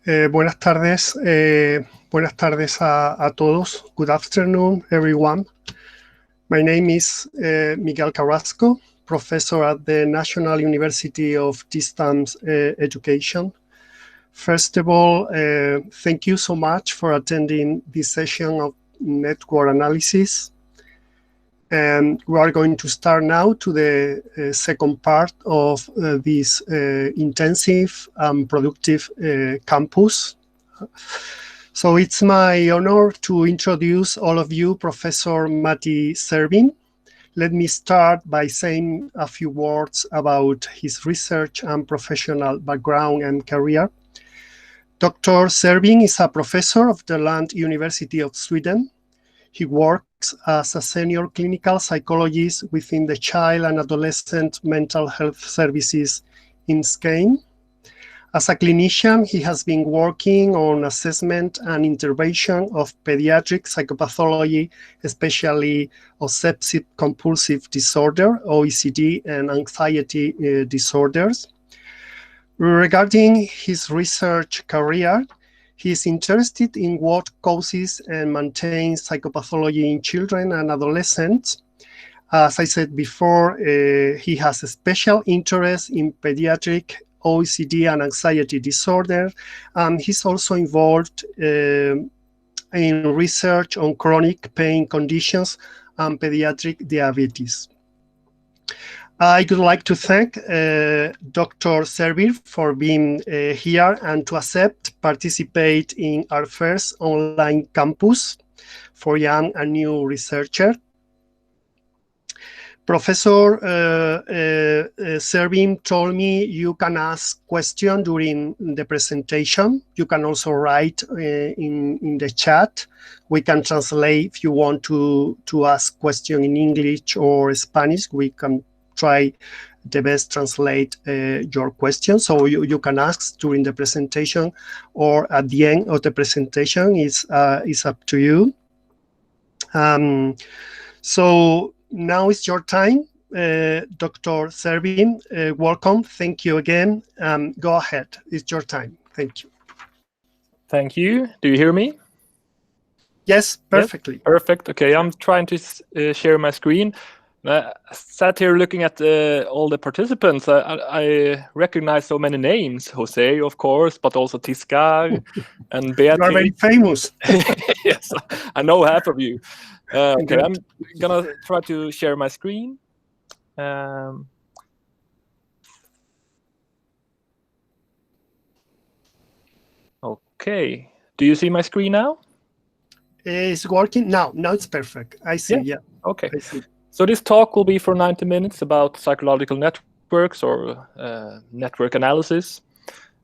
Buenas tardes a todos. Good afternoon, everyone. My name is Miguel Carrasco, professor at the National University of Distance Education. First of all, thank you so much for attending this session of network analysis. And we are going to start now to the second part of this intensive and productive campus. So it's my honor to introduce all of you Professor Matti Cervin. Let me start by saying a few words about his research and professional background and career. Dr. Cervin is a professor of the Lund University of Sweden. He works as a senior clinical psychologist within the child and adolescent mental health services in Skåne. As a clinician, he has been working on assessment and intervention of pediatric psychopathology, especially obsessive-compulsive disorder, OECD, and anxiety disorders. Regarding his research career, he is interested in what causes and maintains psychopathology in children and adolescents. As I said before, he has a special interest in pediatric OECD and anxiety disorder, and he's also involved in research on chronic pain conditions and pediatric diabetes. I would like to thank Dr. Cervin for being here and to participate in our first online campus for young and new researchers. Professor Cervin told me you can ask questions during the presentation. You can also write in the chat. We can translate if you want to ask questions in English or Spanish. We can try the best translate your question. So you can ask during the presentation or at the end of the presentation. It's up to you. So now it's your time. Dr. Cervin, welcome. Thank you again. Go ahead. It's your time. Thank you. Thank you. Do you hear me? Yes, perfectly. Yes? Perfect. Okay, I'm trying to share my screen. I sat here looking at all the participants. I recognize so many names. Jose, of course, but also Tiscar and Beatrice. You are very famous. Yes, I know half of you. Okay, I'm going to try to share my screen. Okay, do you see my screen now? It's working now. Now it's perfect. I see, yeah. Okay. I see. So this talk will be for 90 minutes about psychological networks or network analysis.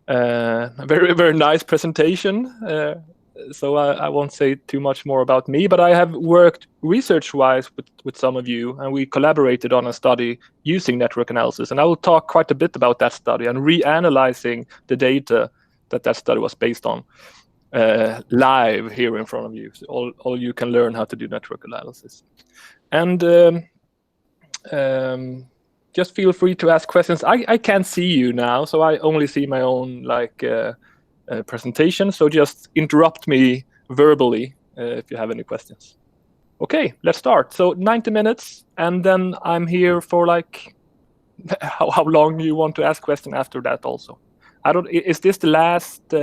A very, very nice presentation. So I won't say too much more about me, but I have worked research-wise with some of you, and we collaborated on a study using network analysis. And I will talk quite a bit about that study and reanalyzing the data that study was based on live here in front of you. So all you can learn how to do network analysis. And just feel free to ask questions. I can't see you now, so I only see my own presentation. So just interrupt me verbally if you have any questions. Okay, let's start. So 90 minutes, and then I'm here for how long you want to ask questions after that also. Is this the last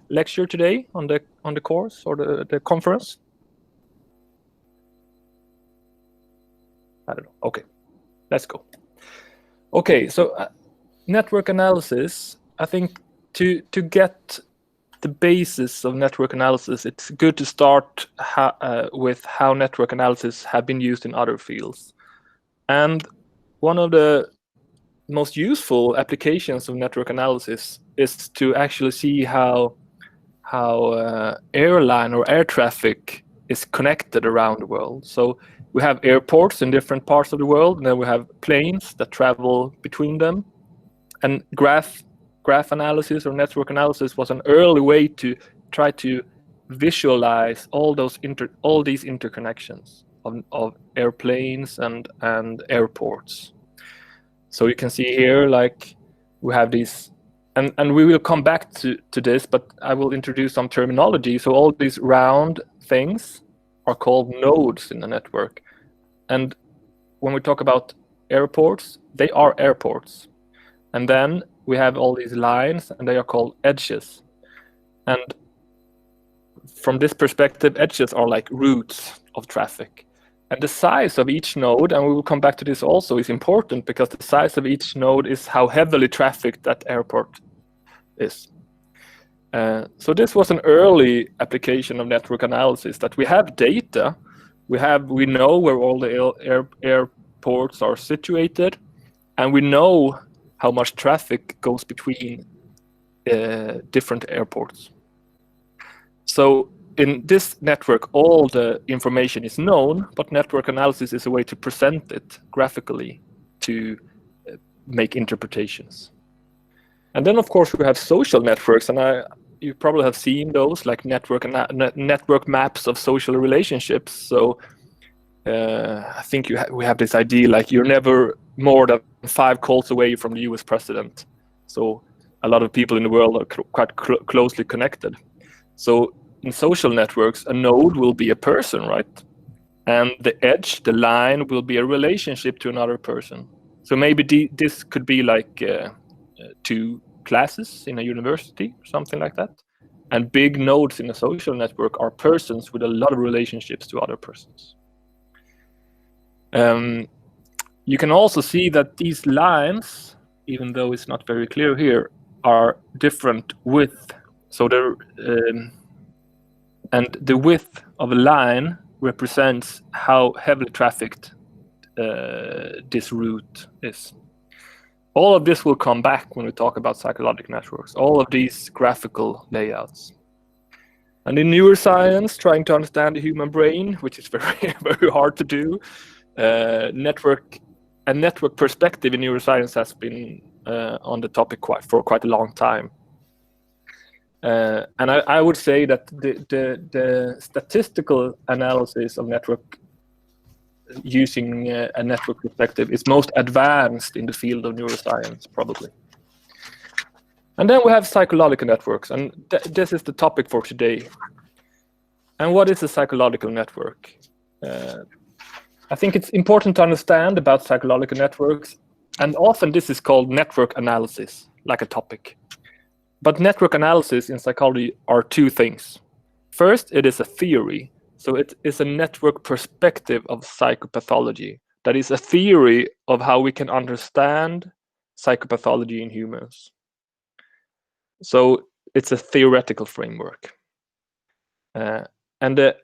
lecture today on the course or the conference? I don't know. Okay, let's go. Okay, so network analysis, I think to get the basis of network analysis, it's good to start with how network analysis have been used in other fields. And one of the most useful applications of network analysis is to actually see how airline or air traffic is connected around the world. So we have airports in different parts of the world, and then we have planes that travel between them. And graph analysis or network analysis was an early way to try to visualize all these interconnections of airplanes and airports. So you can see here, we have these and we will come back to this, but I will introduce some terminology. So all these round things are called nodes in the network. And when we talk about airports, they are airports. And then we have all these lines, and they are called edges. And from this perspective, edges are like routes of traffic. And the size of each node, and we will come back to this also, is important, because the size of each node is how heavily trafficked that airport is. So this was an early application of network analysis, that we have data, we know where all the airports are situated, and we know how much traffic goes between different airports. So in this network, all the information is known, but network analysis is a way to present it graphically to make interpretations. And then, of course, we have social networks, and you probably have seen those, like network maps of social relationships. So I think we have this idea, like you're never more than 5 calls away from the US president. So a lot of people in the world are quite closely connected. So in social networks, a node will be a person, right? And the edge, the line, will be a relationship to another person. So maybe this could be like 2 classes in a university, something like that. And big nodes in a social network are persons with a lot of relationships to other persons. You can also see that these lines, even though it's not very clear here, are different width. So and the width of a line represents how heavily trafficked this route is. All of this will come back when we talk about psychological networks, all of these graphical layouts. And in neuroscience, trying to understand the human brain, which is very, very hard to do, network perspective in neuroscience has been on the topic for quite a long time. And I would say that the statistical analysis of network using a network perspective is most advanced in the field of neuroscience, probably. And then we have psychological networks, and this is the topic for today. And what is a psychological network? I think it's important to understand about psychological networks, and often this is called network analysis, like a topic. But network analysis in psychology are 2 things. First, it is a theory. So it is a network perspective of psychopathology. That is a theory of how we can understand psychopathology in humans. So it's a theoretical framework. And the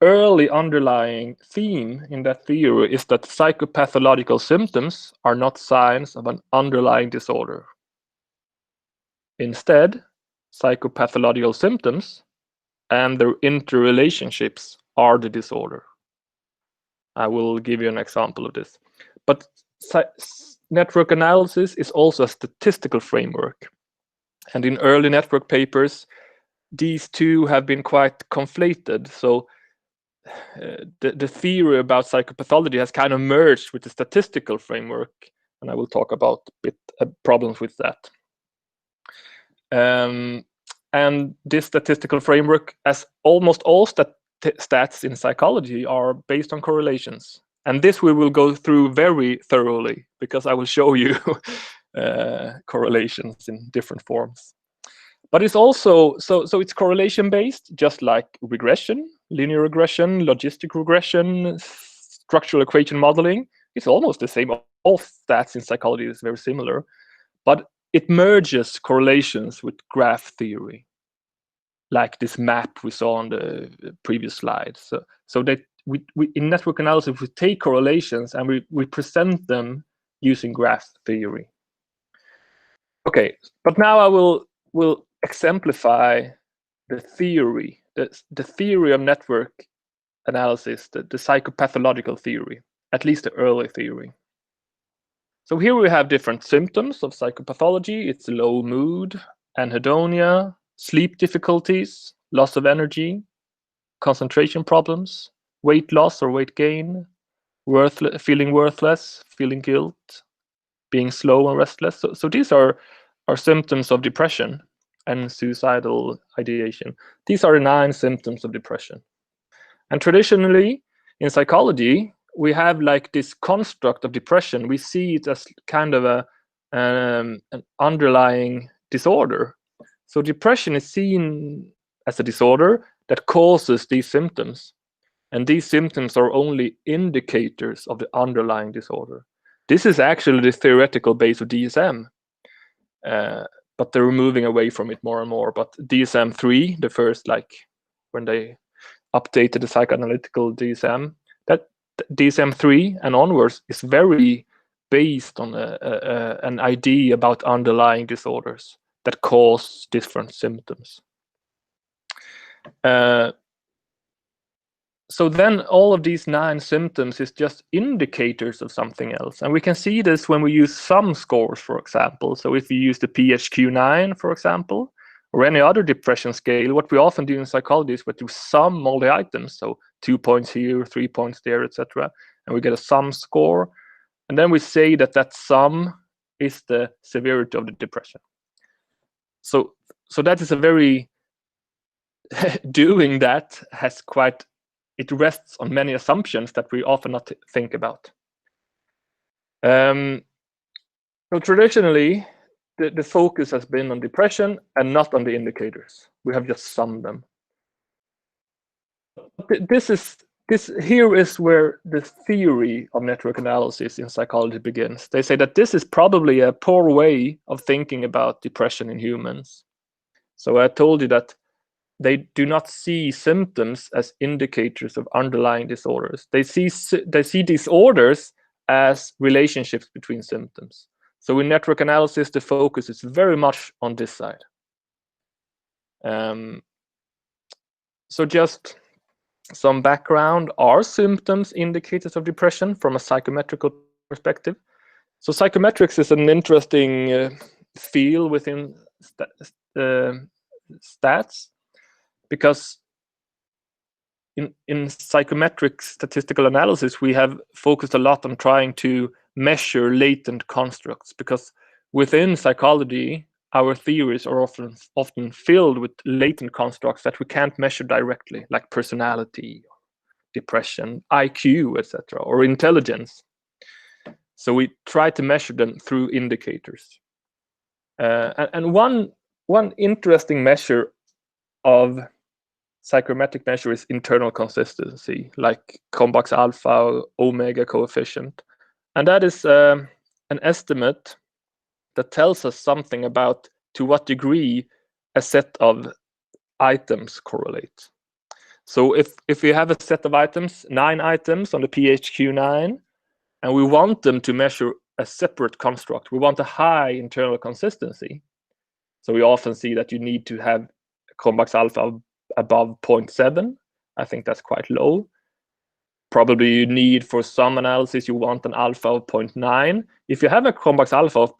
early underlying theme in that theory is that psychopathological symptoms are not signs of an underlying disorder. Instead, psychopathological symptoms and their interrelationships are the disorder. I will give you an example of this. But network analysis is also a statistical framework. And in early network papers, these 2 have been quite conflated. So the theory about psychopathology has kind of merged with the statistical framework. And I will talk about a bit problems with that. And this statistical framework, as almost all stats in psychology, are based on correlations. And this we will go through very thoroughly, because I will show you correlations in different forms. But it's also, so it's correlation based, just like regression, linear regression, logistic regression, structural equation modeling. It's almost the same. All stats in psychology is very similar. But it merges correlations with graph theory, like this map we saw on the previous slide. So that we in network analysis, we take correlations and we present them using graph theory. Okay, but now I will exemplify the theory, the theory of network analysis, the psychopathological theory, at least the early theory. So here we have different symptoms of psychopathology. It's low mood, anhedonia, sleep difficulties, loss of energy, concentration problems, weight loss or weight gain, feeling worthless, feeling guilt, being slow and restless. So these are are symptoms of depression and suicidal ideation. These are the 9 symptoms of depression. And traditionally, in psychology, we have like this construct of depression. We see it as kind of an underlying disorder. So depression is seen as a disorder that causes these symptoms. And these symptoms are only indicators of the underlying disorder. This is actually the theoretical base of DSM. But they're moving away from it more and more. But DSM-3, the first, like when they updated the psychoanalytical DSM, that DSM-3 and onwards is very based on an idea about underlying disorders that cause different symptoms. So then all of these 9 symptoms is just indicators of something else. And we can see this when we use sum scores, for example. So if you use the PHQ-9, for example, or any other depression scale, what we often do in psychology is we sum all the items. So 2 points here, 3 points there, etc. And we get a sum score. And then we say that that sum is the severity of the depression. So that is a very, doing that has quite, it rests on many assumptions that we often not think about. So traditionally, the focus has been on depression and not on the indicators. We have just summed them. Here is where the theory of network analysis in psychology begins. They say that this is probably a poor way of thinking about depression in humans. So I told you that they do not see symptoms as indicators of underlying disorders. They see disorders as relationships between symptoms. So in network analysis, the focus is very much on this side. So just some background. Are symptoms indicators of depression from a psychometrical perspective? So psychometrics is an interesting field within stats, because in psychometric statistical analysis, we have focused a lot on trying to measure latent constructs, because within psychology, our theories are often filled with latent constructs that we can't measure directly, like personality, depression, IQ, etc., or intelligence. So we try to measure them through indicators. And one interesting measure of psychometric measure is internal consistency, like Combach's alpha, omega coefficient. And that is an estimate that tells us something about to what degree a set of items correlate. So if we have a set of items, 9 items on the PHQ-9, and we want them to measure a separate construct, we want a high internal consistency. So we often see that you need to have Combach's alpha above 0.7. I think that's quite low. Probably you need, for some analysis, you want an alpha of 0.9. If you have a Combach's alpha of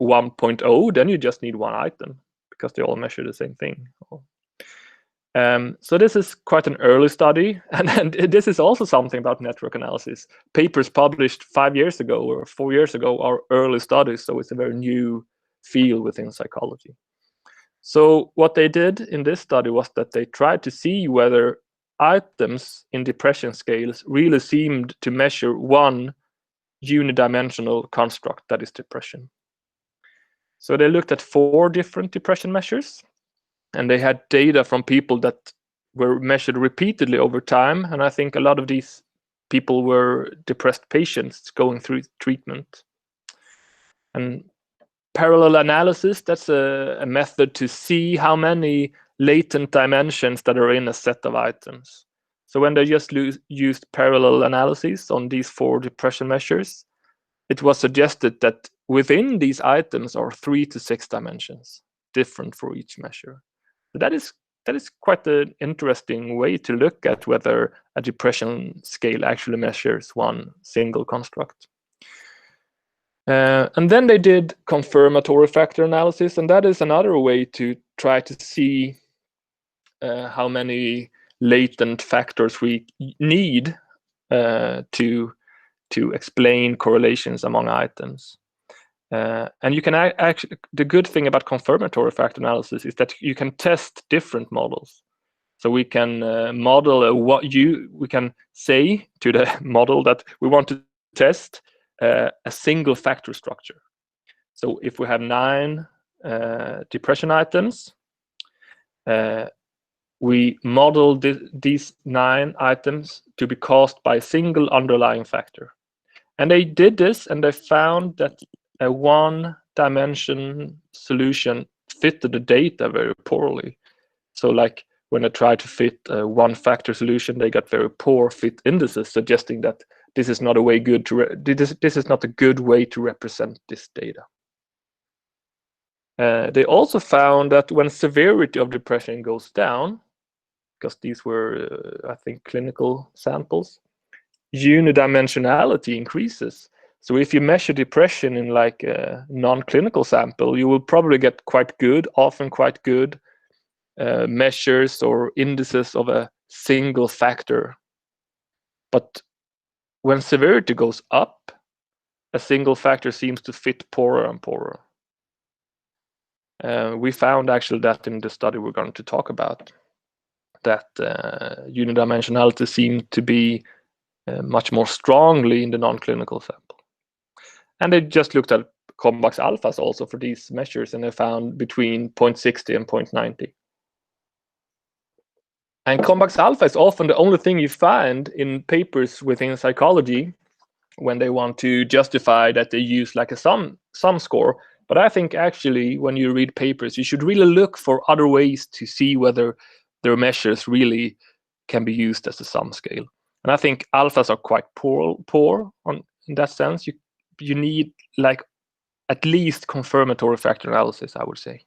1.0, then you just need 1 item, because they all measure the same thing. So this is quite an early study, and this is also something about network analysis. Papers published 5 years ago or 4 years ago are early studies, so it's a very new field within psychology. So what they did in this study was that they tried to see whether items in depression scales really seemed to measure one unidimensional construct, that is depression. So they looked at 4 different depression measures, and they had data from people that were measured repeatedly over time. And I think a lot of these people were depressed patients going through treatment. And parallel analysis, that's a method to see how many latent dimensions that are in a set of items. So when they just used parallel analysis on these 4 depression measures, it was suggested that within these items are 3 to 6 dimensions, different for each measure. So that is quite an interesting way to look at whether a depression scale actually measures one single construct. And then they did confirmatory factor analysis, and that is another way to try to see how many latent factors we need to explain correlations among items. And you can actually, the good thing about confirmatory factor analysis is that you can test different models. So we can model we can say to the model that we want to test a single factor structure. So if we have 9 depression items, we model these 9 items to be caused by a single underlying factor. And they did this, and they found that a one-dimension solution fitted the data very poorly. So like when I tried to fit a one-factor solution, they got very poor fit indices, suggesting that this is not a way good to this is not a good way to represent this data. They also found that when severity of depression goes down, because these were, I think, clinical samples, unidimensionality increases. So if you measure depression in like a non-clinical sample, you will probably get quite good, often quite good measures or indices of a single factor. But when severity goes up, a single factor seems to fit poorer and poorer. We found actually that in the study we're going to talk about, that unidimensionality seemed to be much more strongly in the non-clinical sample. And they just looked at convex alphas also for these measures, and they found between 0.60 and 0.90. And convex alpha is often the only thing you find in papers within psychology when they want to justify that they use like a sum score. But I think actually when you read papers, you should really look for other ways to see whether their measures really can be used as a sum scale. And I think alphas are quite poor in that sense. You need like at least confirmatory factor analysis, I would say.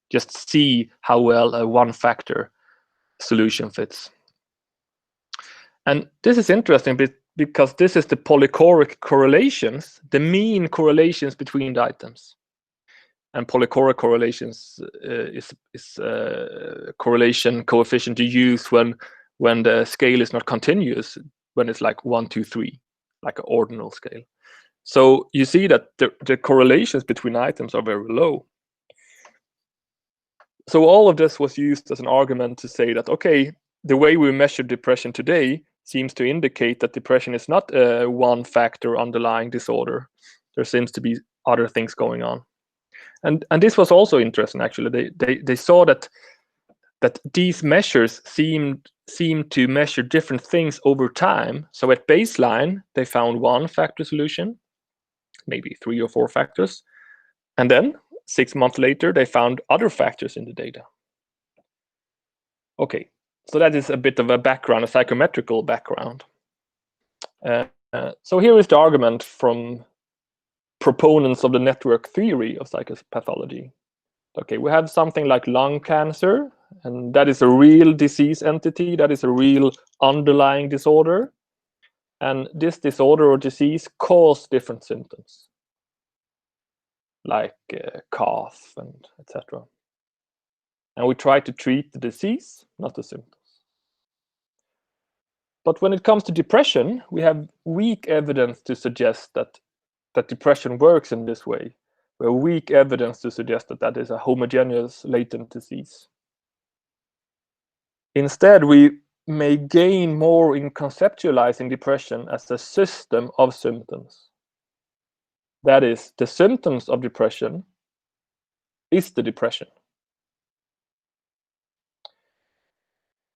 Just see how well a one factor solution fits. And this is interesting because this is the polychoric correlations, the mean correlations between the items. And polychoric correlations is a correlation coefficient you use when the scale is not continuous, when it's like 1, 2, 3, like an ordinal scale. So you see that the correlations between items are very low. So all of this was used as an argument to say that, okay, the way we measure depression today seems to indicate that depression is not a one factor underlying disorder. There seems to be other things going on. And this was also interesting, actually. They saw that these measures seem to measure different things over time. So at baseline, they found one factor solution, maybe 3 or 4 factors. And then 6 months later, they found other factors in the data. Okay, so that is a bit of a background, a psychometrical background. So here is the argument from proponents of the network theory of psychopathology. Okay, we have something like lung cancer, and that is a real disease entity, that is a real underlying disorder. And this disorder or disease causes different symptoms, like cough and etc. And we try to treat the disease, not the symptoms. But when it comes to depression, we have weak evidence to suggest that depression works in this way. We have weak evidence to suggest that that is a homogeneous latent disease. Instead, we may gain more in conceptualizing depression as a system of symptoms. That is, the symptoms of depression is the depression.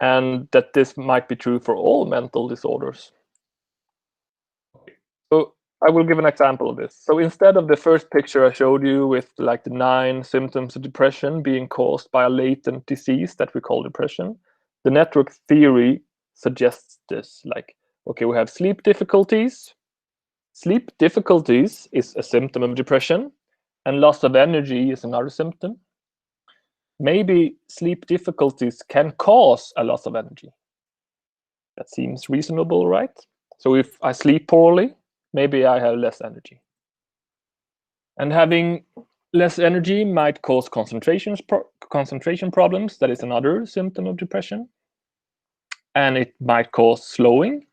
And that this might be true for all mental disorders. So I will give an example of this. So instead of the first picture I showed you with like the 9 symptoms of depression being caused by a latent disease that we call depression, the network theory suggests this, like, okay, we have sleep difficulties. Sleep difficulties is a symptom of depression, and loss of energy is another symptom. Maybe sleep difficulties can cause a loss of energy. That seems reasonable, right? So if I sleep poorly, maybe I have less energy. And having less energy might cause concentration problems. That is another symptom of depression. And it might cause slowing,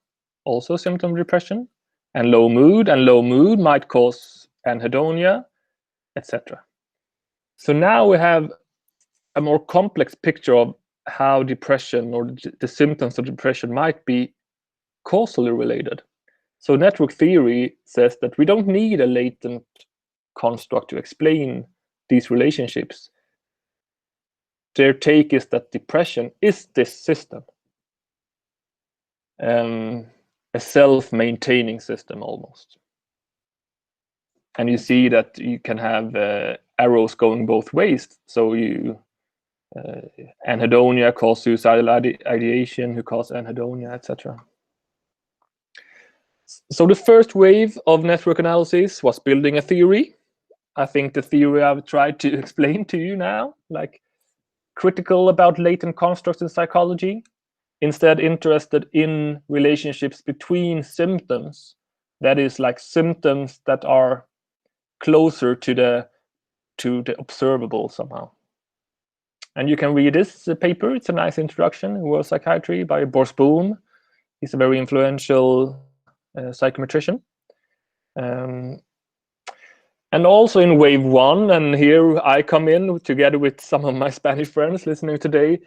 also a symptom of depression. And low mood might cause anhedonia. etc. So now we have a more complex picture of how depression or the symptoms of depression might be causally related. So network theory says that we don't need a latent construct to explain these relationships. Their take is that depression is this system, a self-maintaining system almost. And you see that you can have arrows going both ways. So you anhedonia cause suicidal ideation, who cause anhedonia, etc. So the first wave of network analysis was building a theory. I think the theory I've tried to explain to you now, like critical about latent constructs in psychology, instead interested in relationships between symptoms. That is, like symptoms that are closer to the observable somehow. And you can read this paper. It's a nice introduction in World Psychiatry by Boris Bohm. He's a very influential psychometrician. And also in wave one, and here I come in together with some of my Spanish friends listening today,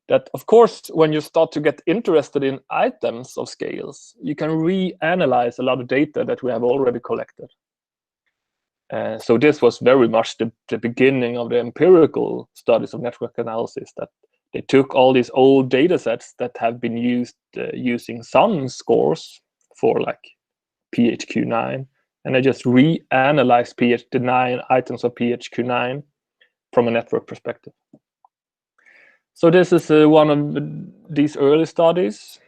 that of course, when you start to get interested in items of scales, you can reanalyze a lot of data that we have already collected. So this was very much the beginning of the empirical studies of network analysis, that they took all these old data sets that have been used using some scores for like PHQ-9, and they just reanalyzed the 9 items of PHQ-9 from a network perspective. So this is one of these early studies.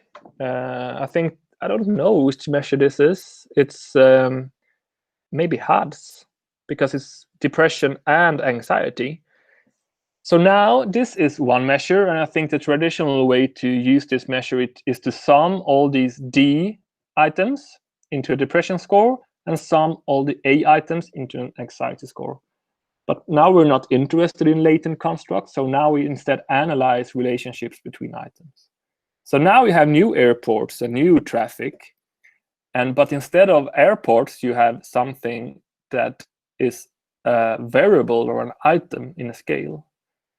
I think, I don't know which measure this is. It's maybe HADS, because it's depression and anxiety. So now this is one measure, and I think the traditional way to use this measure is to sum all these D items into a depression score and sum all the A items into an anxiety score. But now we're not interested in latent constructs, so now we instead analyze relationships between items. So now we have new airports and new traffic, but instead of airports, you have something that is a variable or an item in a scale,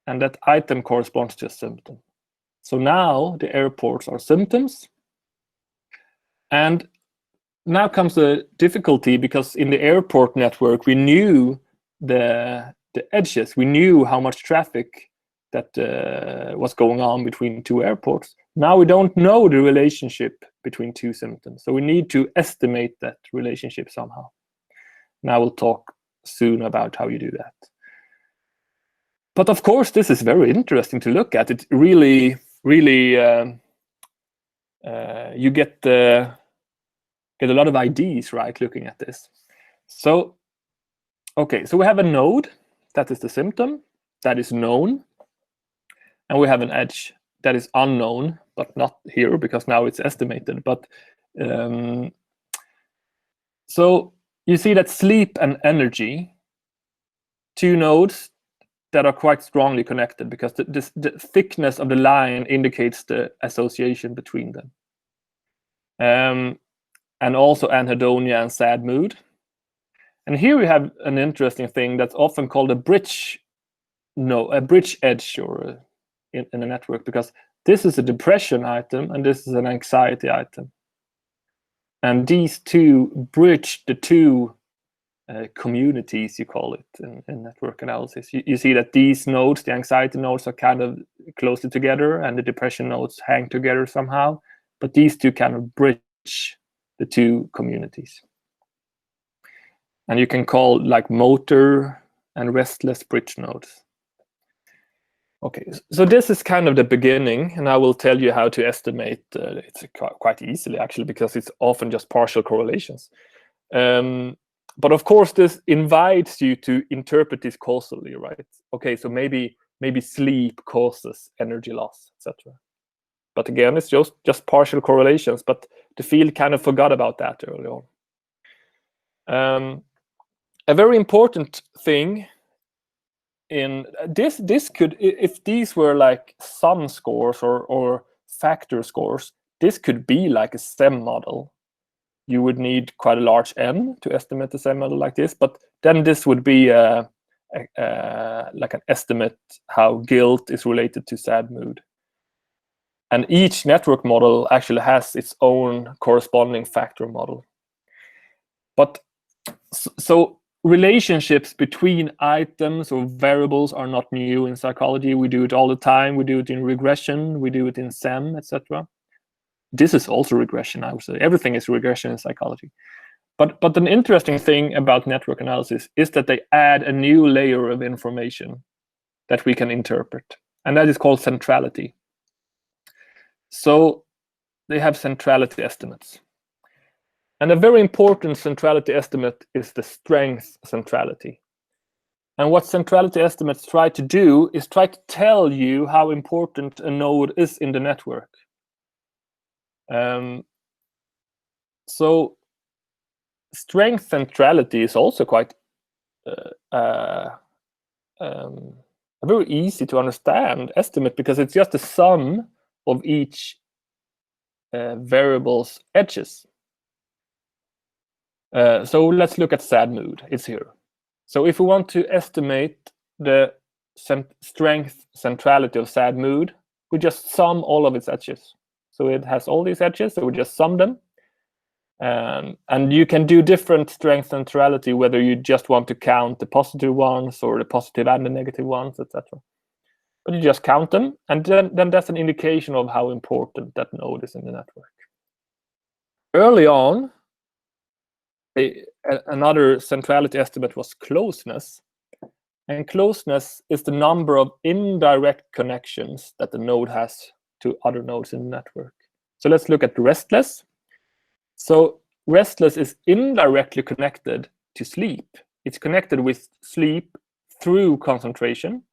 and that item corresponds to a symptom. So now the airports are symptoms, and now comes the difficulty, because in the airport network we knew the edges, we knew how much traffic that was going on between two airports. Now we don't know the relationship between two symptoms, so we need to estimate that relationship somehow. Now we'll talk soon about how you do that. But of course, this is very interesting to look at. It really, really, you get a lot of ideas, right, looking at this. So, okay, so we have a node, that is the symptom, that is known. And we have an edge that is unknown, but not here, because now it's estimated. But so you see that sleep and energy, two nodes that are quite strongly connected, because the thickness of the line indicates the association between them. And also anhedonia and sad mood. And here we have an interesting thing that's often called a bridge edge, or in a network, because this is a depression item and this is an anxiety item. And these two bridge the two communities, you call it, in network analysis. You see that these nodes, the anxiety nodes, are kind of closely together, and the depression nodes hang together somehow. But these two kind of bridge the two communities. And you can call like motor and restless bridge nodes. Okay, so this is kind of the beginning, and I will tell you how to estimate it quite easily, actually, because it's often just partial correlations. But of course, this invites you to interpret this causally, right? Okay, so maybe sleep causes energy loss, etc. But again, it's just partial correlations, but the field kind of forgot about that early on. A very important thing in this could, if these were like sum scores or factor scores, this could be like a SEM model. You would need quite a large N to estimate the SEM model like this, but then this would be like an estimate how guilt is related to sad mood. And each network model actually has its own corresponding factor model. But so relationships between items or variables are not new in psychology. We do it all the time. We do it in regression. We do it in SEM, etc. This is also regression, I would say. Everything is regression in psychology. But an interesting thing about network analysis is that they add a new layer of information that we can interpret. And that is called centrality. So they have centrality estimates. And a very important centrality estimate is the strength centrality. And what centrality estimates try to do is try to tell you how important a node is in the network. So strength centrality is also quite a very easy to understand estimate, because it's just the sum of each variable's edges. So let's look at sad mood. It's here. So if we want to estimate the strength centrality of sad mood, we just sum all of its edges. So it has all these edges, so we just sum them. And you can do different strength centrality, whether you just want to count the positive ones or the positive and the negative ones, etc. But you just count them, and then that's an indication of how important that node is in the network. Early on, another centrality estimate was closeness. And closeness is the number of indirect connections that the node has to other nodes in the network. So let's look at restless. So restless is indirectly connected to sleep. It's connected with sleep through concentration.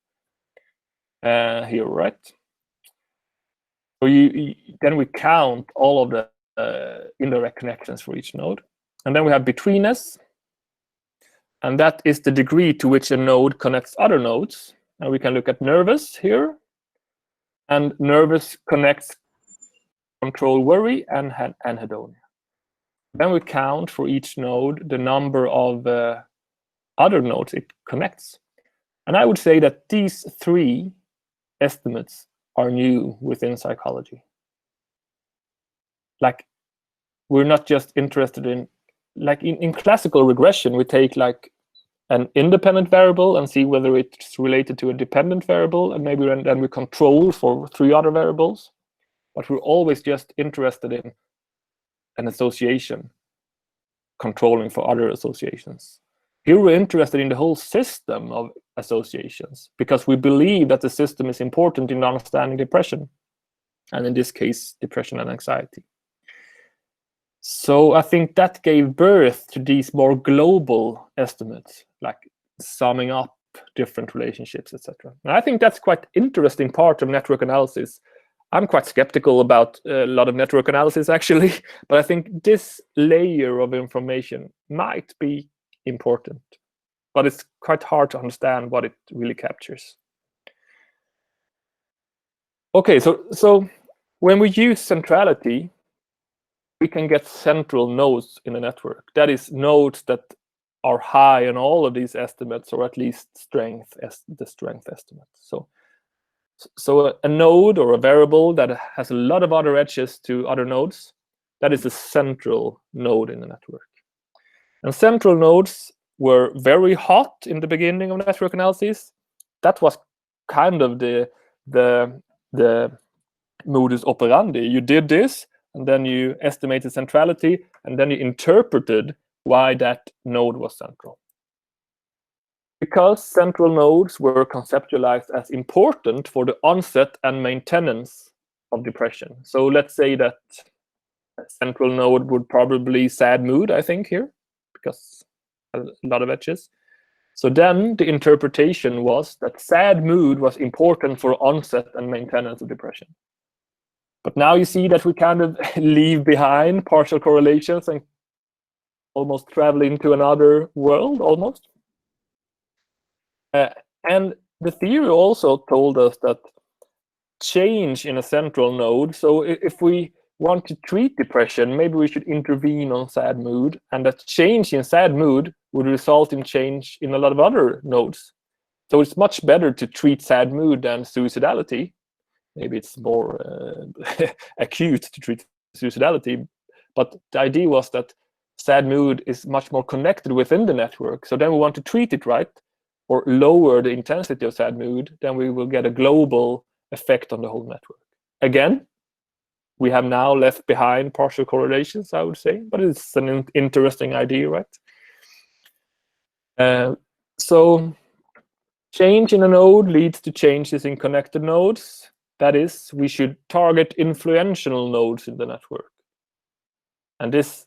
Here, right? So then we count all of the indirect connections for each node. And then we have betweenness. And that is the degree to which a node connects other nodes. And we can look at nervous here. And nervous connects control worry and anhedonia. Then we count for each node the number of other nodes it connects. And I would say that these three estimates are new within psychology. Like, we're not just interested in, like in classical regression, we take like an independent variable and see whether it's related to a dependent variable, and maybe then we control for 3 other variables. But we're always just interested in an association, controlling for other associations. Here we're interested in the whole system of associations, because we believe that the system is important in understanding depression, and in this case, depression and anxiety. So I think that gave birth to these more global estimates, like summing up different relationships, etc. And I think that's quite interesting part of network analysis. I'm quite skeptical about a lot of network analysis, actually, but I think this layer of information might be important, but it's quite hard to understand what it really captures. Okay, so when we use centrality, we can get central nodes in a network. That is, nodes that are high in all of these estimates, or at least the strength estimate. So a node or a variable that has a lot of other edges to other nodes, that is a central node in the network. And central nodes were very hot in the beginning of network analysis. That was kind of the modus operandi. You did this, and then you estimated centrality, and then you interpreted why that node was central. Because central nodes were conceptualized as important for the onset and maintenance of depression. So let's say that a central node would probably sad mood, I think, here, because a lot of edges. So then the interpretation was that sad mood was important for onset and maintenance of depression. But now you see that we kind of leave behind partial correlations and almost travel into another world, almost. And the theory also told us that change in a central node, so if we want to treat depression, maybe we should intervene on sad mood, and that change in sad mood would result in change in a lot of other nodes. So it's much better to treat sad mood than suicidality. Maybe it's more acute to treat suicidality, but the idea was that sad mood is much more connected within the network. So then we want to treat it right, or lower the intensity of sad mood, then we will get a global effect on the whole network. Again, we have now left behind partial correlations, I would say, but it's an interesting idea, right? So change in a node leads to changes in connected nodes. That is, we should target influential nodes in the network. And this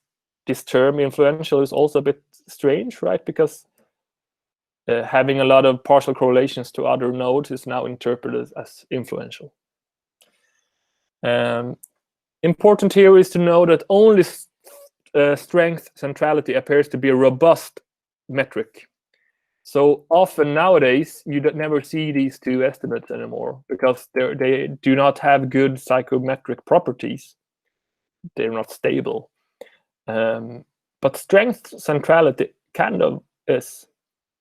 term influential is also a bit strange, right? Because having a lot of partial correlations to other nodes is now interpreted as influential. Important here is to know that only strength centrality appears to be a robust metric. So often nowadays, you never see these two estimates anymore because they do not have good psychometric properties. They're not stable. But strength centrality kind of is.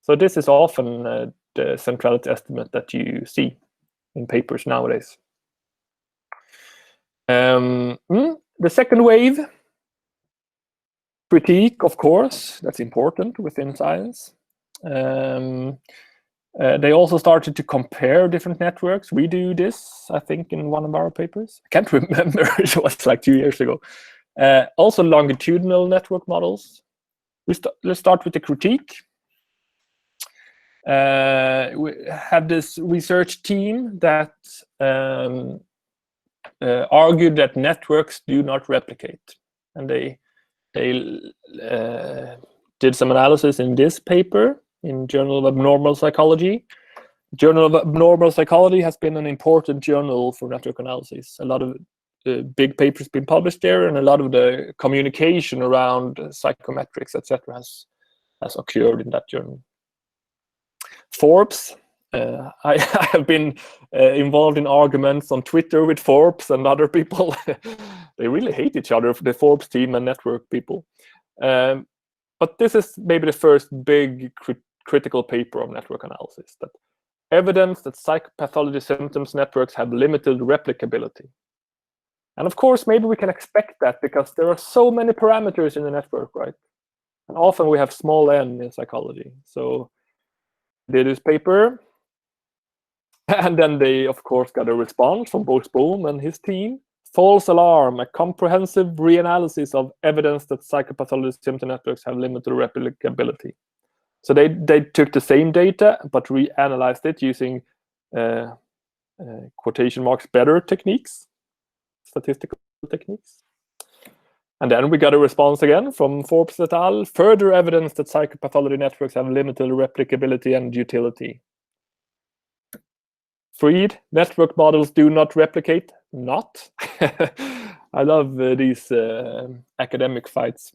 So this is often the centrality estimate that you see in papers nowadays. The second wave, critique, of course, that's important within science. They also started to compare different networks. We do this, I think, in one of our papers. I can't remember, it was like 2 years ago. Also longitudinal network models. Let's start with the critique. We have this research team that argued that networks do not replicate. And they did some analysis in this paper in Journal of Abnormal Psychology. Journal of Abnormal Psychology has been an important journal for network analysis. A lot of big papers been published there, and a lot of the communication around psychometrics, etc., has occurred in that journal. Forbes. I have been involved in arguments on Twitter with Forbes and other people. They really hate each other, the Forbes team and network people. But this is maybe the first big critical paper on network analysis, that evidence that psychopathology symptoms networks have limited replicability. And of course, maybe we can expect that because there are so many parameters in the network, right? And often we have small n in psychology. So they did this paper, and then they, of course, got a response from Boris Bohm and his team. False alarm, a comprehensive reanalysis of evidence that psychopathology symptom networks have limited replicability. So they took the same data, but reanalyzed it using quotation marks better techniques, statistical techniques. And then we got a response again from Forbes et al. Further evidence that psychopathology networks have limited replicability and utility. Fried, network models do not replicate. Not. I love these academic fights.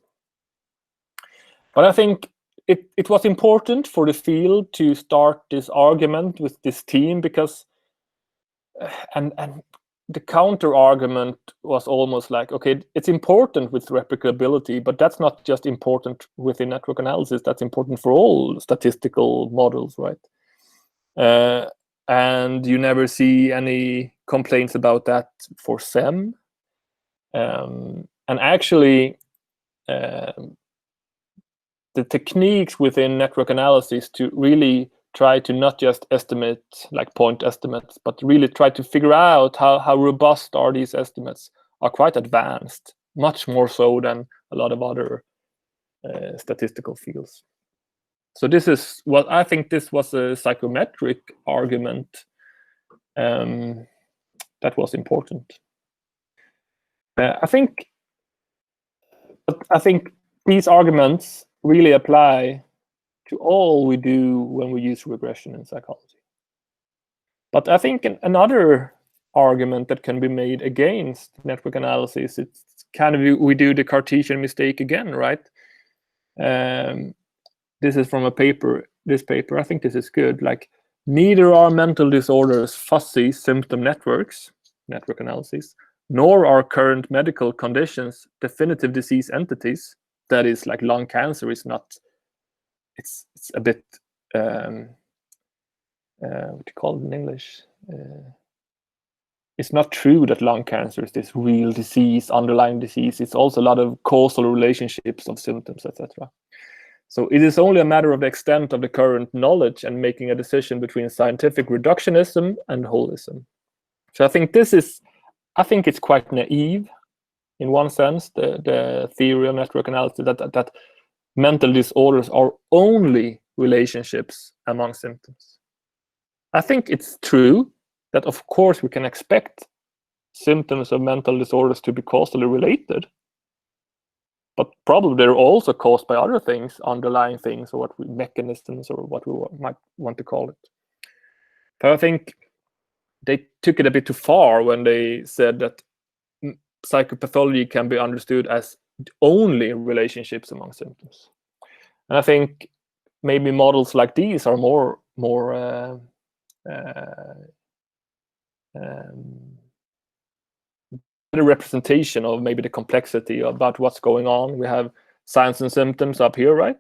But I think it was important for the field to start this argument with this team because, and the counter argument was almost like, okay, it's important with replicability, but that's not just important within network analysis. That's important for all statistical models, right? And you never see any complaints about that for SEM. And actually, the techniques within network analysis to really try to not just estimate like point estimates, but really try to figure out how robust are these estimates are quite advanced, much more so than a lot of other statistical fields. So this is what I think this was a psychometric argument that was important. I think these arguments really apply to all we do when we use regression in psychology. But I think another argument that can be made against network analysis, it's kind of we do the Cartesian mistake again, right? This is from a paper, this paper, I think this is good. Like, neither are mental disorders fuzzy symptom networks, network analysis, nor are current medical conditions definitive disease entities. That is, like lung cancer is not it's a bit what do you call it in English? It's not true that lung cancer is this real disease, underlying disease. It's also a lot of causal relationships of symptoms, etc. So it is only a matter of the extent of the current knowledge and making a decision between scientific reductionism and holism. So I think it's quite naive in one sense, the theory of network analysis that mental disorders are only relationships among symptoms. I think it's true that, of course, we can expect symptoms of mental disorders to be causally related, but probably they're also caused by other things, underlying things, or mechanisms, or what we might want to call it. But I think they took it a bit too far when they said that psychopathology can be understood as only relationships among symptoms. And I think maybe models like these are more the representation of maybe the complexity about what's going on. We have signs and symptoms up here, right?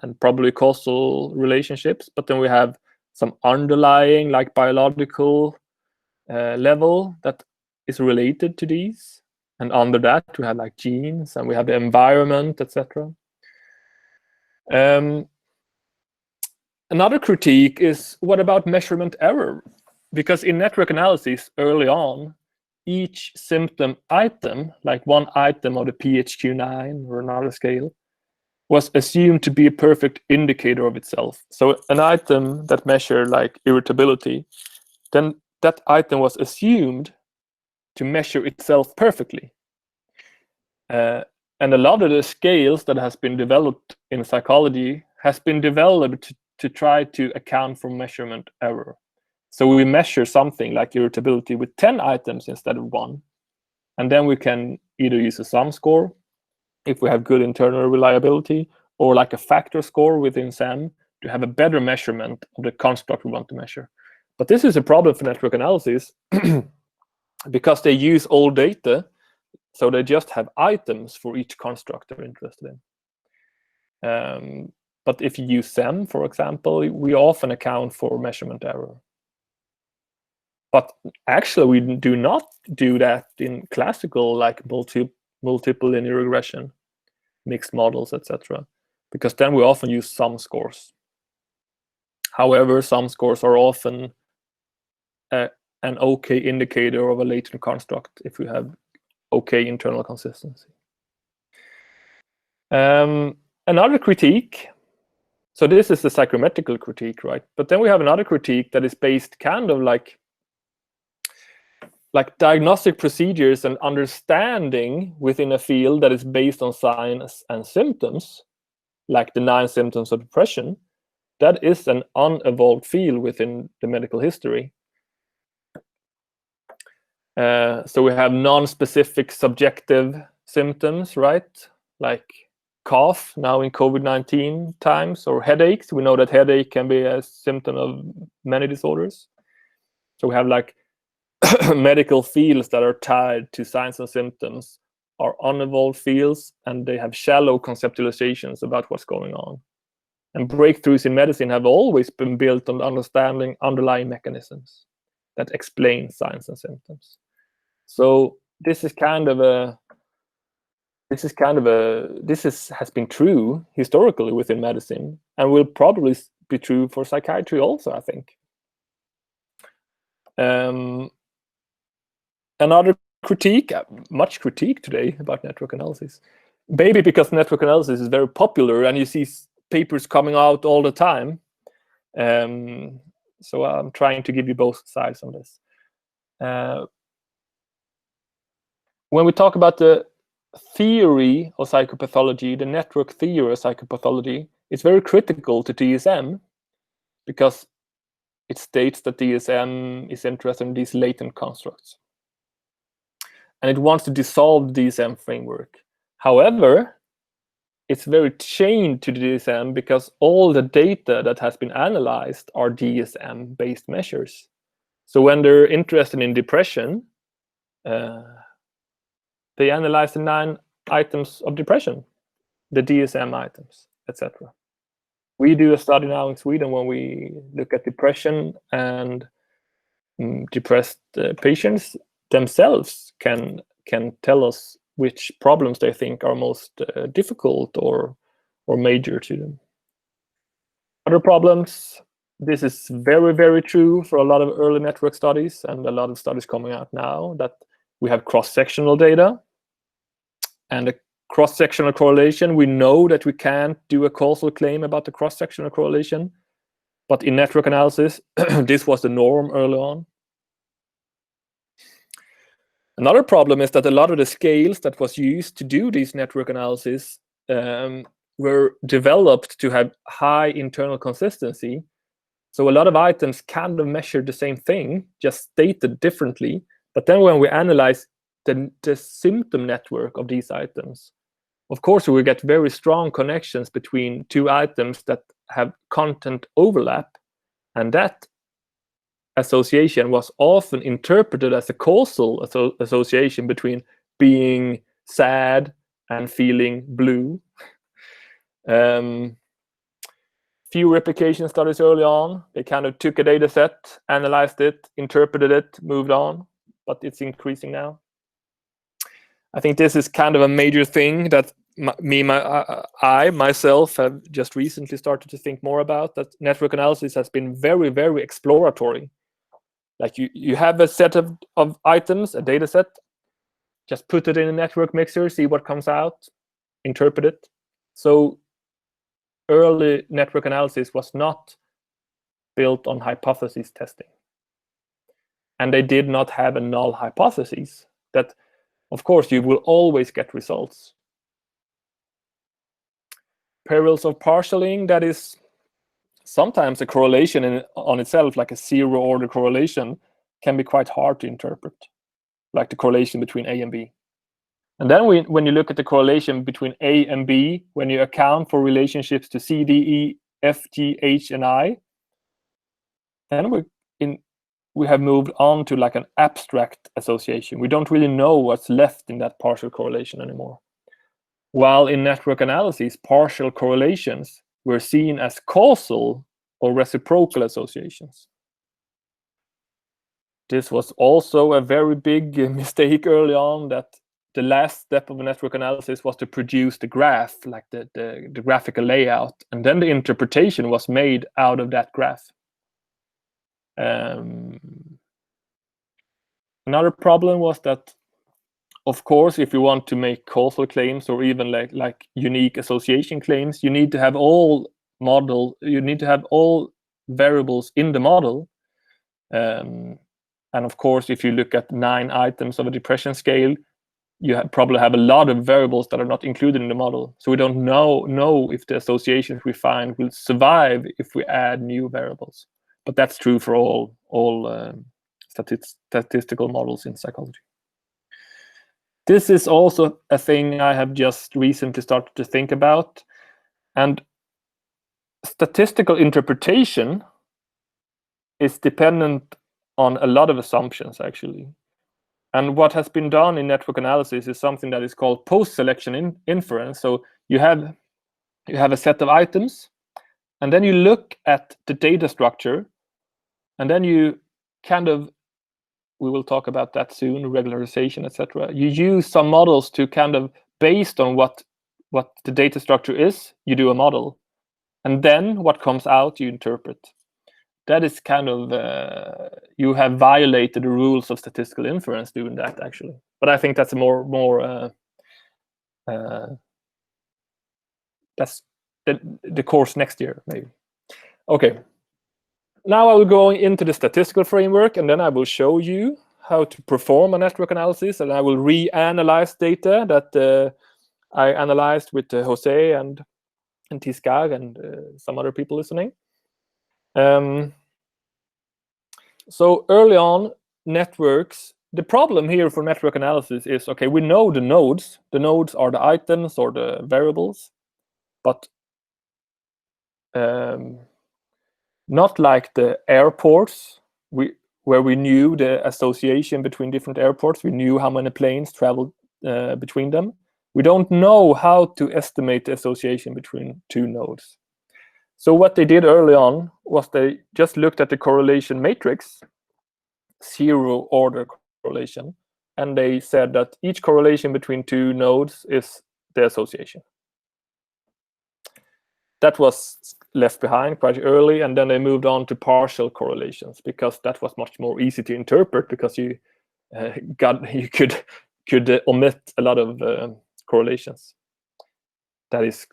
And probably causal relationships, but then we have some underlying, like biological level that is related to these. And under that, we have like genes, and we have the environment, etc. Another critique is, what about measurement error? Because in network analysis early on, each symptom item, like one item of the PHQ-9 or another scale, was assumed to be a perfect indicator of itself. So an item that measured like irritability, then that item was assumed to measure itself perfectly. And a lot of the scales that has been developed in psychology has been developed to try to account for measurement error. So we measure something like irritability with 10 items instead of 1. And then we can either use a sum score if we have good internal reliability, or like a factor score within SAM to have a better measurement of the construct we want to measure. But this is a problem for network analysis because they use old data, so they just have items for each construct they're interested in. But if you use SEM, for example, we often account for measurement error. But actually, we do not do that in classical, like multiple linear regression, mixed models, etc. Because then we often use sum scores. However, sum scores are often an okay indicator of a latent construct if we have okay internal consistency. Another critique, so this is the psychometrical critique, right? But then we have another critique that is based kind of like diagnostic procedures and understanding within a field that is based on signs and symptoms, like the 9 symptoms of depression. That is an unevolved field within the medical history. So we have non-specific subjective symptoms, right? Like cough now in COVID-19 times, or headaches. We know that headache can be a symptom of many disorders. So we have like medical fields that are tied to signs and symptoms are unevolved fields, and they have shallow conceptualizations about what's going on. And breakthroughs in medicine have always been built on understanding underlying mechanisms that explain signs and symptoms. So this has been true historically within medicine, and will probably be true for psychiatry also, I think. Another critique, much critique today about network analysis, maybe because network analysis is very popular and you see papers coming out all the time. So I'm trying to give you both sides on this. When we talk about the theory of psychopathology, the network theory of psychopathology, it's very critical to DSM because it states that DSM is interested in these latent constructs. And it wants to dissolve the DSM framework. However, it's very chained to the DSM because all the data that has been analyzed are DSM-based measures. So when they're interested in depression, they analyze the 9 items of depression, the DSM items, etc. We do a study now in Sweden when we look at depression, and depressed patients themselves can tell us which problems they think are most difficult or major to them. Other problems, this is very, very true for a lot of early network studies and a lot of studies coming out now, that we have cross-sectional data. And a cross-sectional correlation, we know that we can't do a causal claim about the cross-sectional correlation. But in network analysis, this was the norm early on. Another problem is that a lot of the scales that was used to do these network analysis were developed to have high internal consistency. So a lot of items kind of measured the same thing, just stated differently. But then when we analyze the symptom network of these items, of course, we get very strong connections between two items that have content overlap. And that association was often interpreted as a causal association between being sad and feeling blue. Few replication studies early on, they kind of took a data set, analyzed it, interpreted it, moved on, but it's increasing now. I think this is kind of a major thing that I myself have just recently started to think more about, that network analysis has been very, very exploratory. Like you have a set of items, a data set, just put it in a network mixer, see what comes out, interpret it. So early network analysis was not built on hypothesis testing. And they did not have a null hypothesis that, of course, you will always get results. Perils of partialing, that is sometimes a correlation on itself, like a zero-order correlation, can be quite hard to interpret, like the correlation between A and B. And then when you look at the correlation between A and B, when you account for relationships to C, D, E, F, G, H, and I, then we have moved on to like an abstract association. We don't really know what's left in that partial correlation anymore. While in network analysis, partial correlations were seen as causal or reciprocal associations. This was also a very big mistake early on, that the last step of a network analysis was to produce the graph, like the graphical layout, and then the interpretation was made out of that graph. Another problem was that, of course, if you want to make causal claims or even like unique association claims, you need to have all variables in the model. And of course, if you look at 9 items of a depression scale, you probably have a lot of variables that are not included in the model. So we don't know if the associations we find will survive if we add new variables. But that's true for all statistical models in psychology. This is also a thing I have just recently started to think about. And statistical interpretation is dependent on a lot of assumptions, actually. And what has been done in network analysis is something that is called post-selection inference. So you have a set of items, and then you look at the data structure, and then you kind of, we will talk about that soon, regularization, etc. You use some models to kind of, based on what the data structure is, you do a model. And then what comes out, you interpret. That is kind of, you have violated the rules of statistical inference doing that, actually. But I think that's that's the course next year, maybe. Okay. Now I will go into the statistical framework, and then I will show you how to perform a network analysis, and I will reanalyze data that I analyzed with Jose and Tiscar and some other people listening. So early on, networks, the problem here for network analysis is, okay, we know the nodes. The nodes are the items or the variables, but not like the airports, where we knew the association between different airports. We knew how many planes traveled between them. We don't know how to estimate the association between two nodes. So what they did early on was they just looked at the correlation matrix, 0 order correlation, and they said that each correlation between two nodes is the association. That was left behind quite early, and then they moved on to partial correlations because that was much more easy to interpret, because you could omit a lot of correlations. That is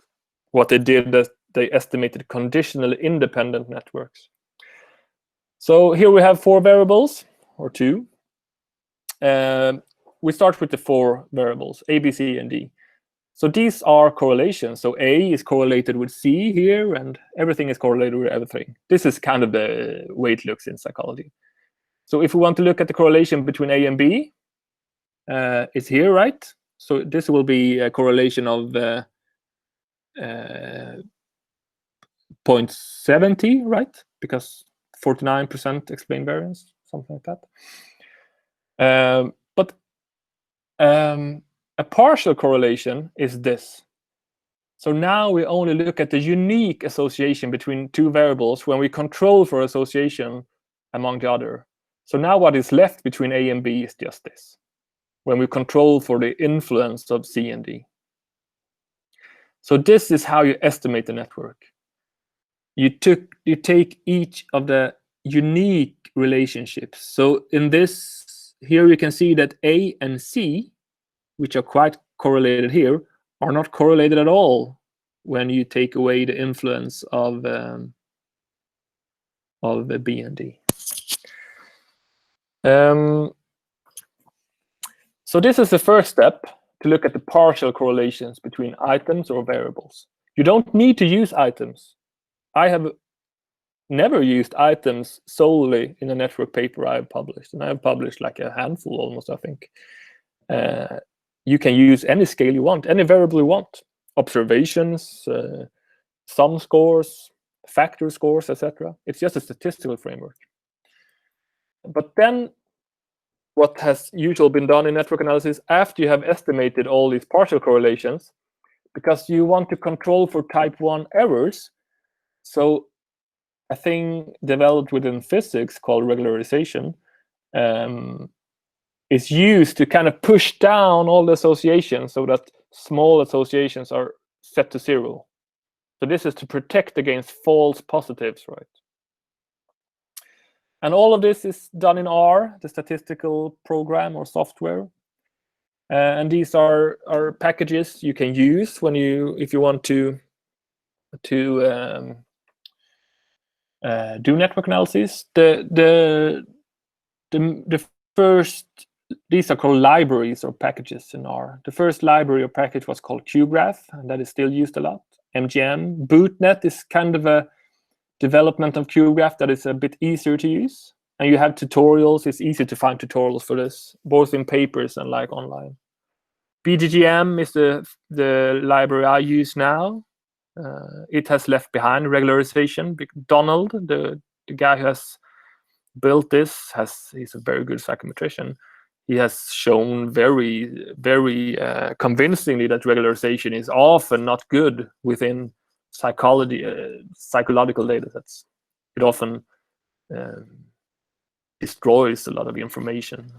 what they did. That they estimated conditionally independent networks. So here we have 4 variables, or 2. We start with the 4 variables, A, B, C, and D. So these are correlations. So A is correlated with C here, and everything is correlated with everything. This is kind of the way it looks in psychology. So if we want to look at the correlation between A and B, it's here, right? So this will be a correlation of 0.70, right? Because 49% explain variance, something like that. But a partial correlation is this. So now we only look at the unique association between 2 variables when we control for association among the other. So now what is left between A and B is just this, when we control for the influence of C and D. So this is how you estimate the network. You take each of the unique relationships. So in this, here you can see that A and C, which are quite correlated here, are not correlated at all when you take away the influence of B and D. So this is the first step, to look at the partial correlations between items or variables. You don't need to use items. I have never used items solely in a network paper I've published, and I've published like a handful almost, I think. You can use any scale you want, any variable you want. Observations, sum scores, factor scores, etc. It's just a statistical framework. But then what has usually been done in network analysis, after you have estimated all these partial correlations, because you want to control for type 1 errors, so a thing developed within physics called regularization is used to kind of push down all the associations so that small associations are set to 0. So this is to protect against false positives, right? And all of this is done in R, the statistical program or software. And these are packages you can use when if you want to do network analysis. The first, these are called libraries or packages in R. The first library or package was called QGraph, and that is still used a lot. MGM. BootNet is kind of a development of QGraph that is a bit easier to use. And you have tutorials. It's easy to find tutorials for this, both in papers and like online. BGGM is the library I use now. It has left behind regularization. Donald, the guy who has built this, he's a very good psychometrician. He has shown very, very convincingly that regularization is often not good within psychological data sets. It often destroys a lot of information.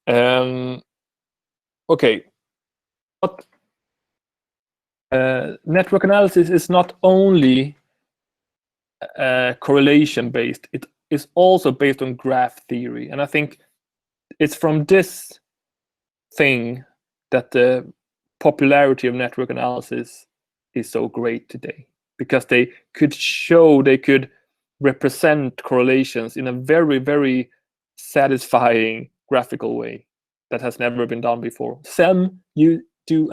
Okay, but network analysis is not only correlation based, it is also based on graph theory. And I think it's from this thing that the popularity of network analysis is so great today, because they could represent correlations in a very, very satisfying graphical way that has never been done before. SEM, you do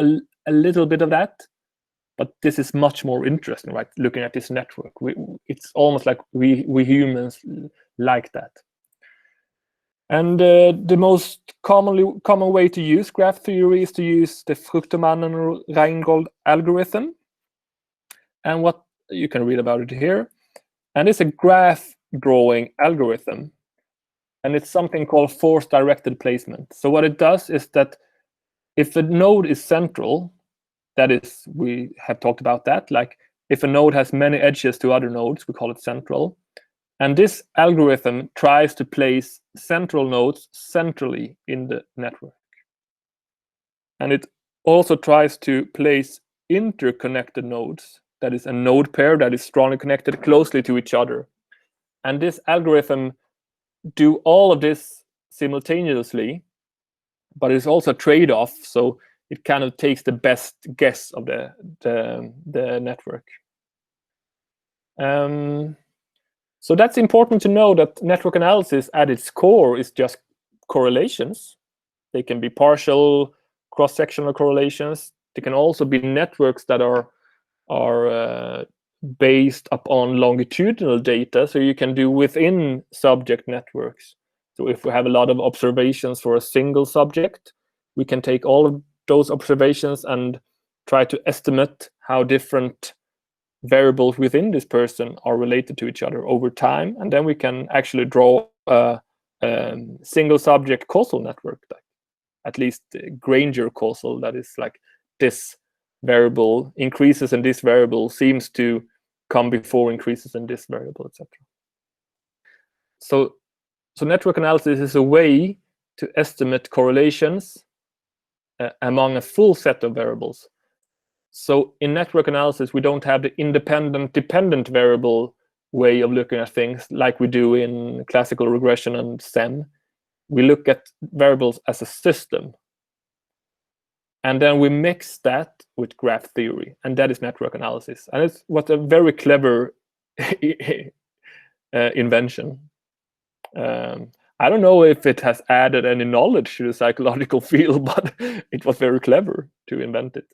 a little bit of that, but this is much more interesting, right? Looking at this network, it's almost like we humans like that. And the most common way to use graph theory is to use the Fruchterman and Reingold algorithm. And what you can read about it here. And it's a graph drawing algorithm. And it's something called force-directed placement. So what it does is that if a node is central, that is, we have talked about that, like if a node has many edges to other nodes, we call it central. And this algorithm tries to place central nodes centrally in the network. And it also tries to place interconnected nodes, that is a node pair that is strongly connected closely to each other. And this algorithm do all of this simultaneously, but it's also a trade-off, so it kind of takes the best guess of the network. So that's important to know, that network analysis at its core is just correlations. They can be partial, cross-sectional correlations. They can also be networks that are based upon longitudinal data, so you can do within subject networks. So if we have a lot of observations for a single subject, we can take all of those observations and try to estimate how different variables within this person are related to each other over time, and then we can actually draw a single subject causal network, like at least Granger causal, that is like this variable increases in this variable seems to come before increases in this variable, etc. So network analysis is a way to estimate correlations among a full set of variables. So in network analysis, we don't have the independent dependent variable way of looking at things like we do in classical regression and SEM. We look at variables as a system. And then we mix that with graph theory, and that is network analysis. And it's what a very clever invention. I don't know if it has added any knowledge to the psychological field, but it was very clever to invent it.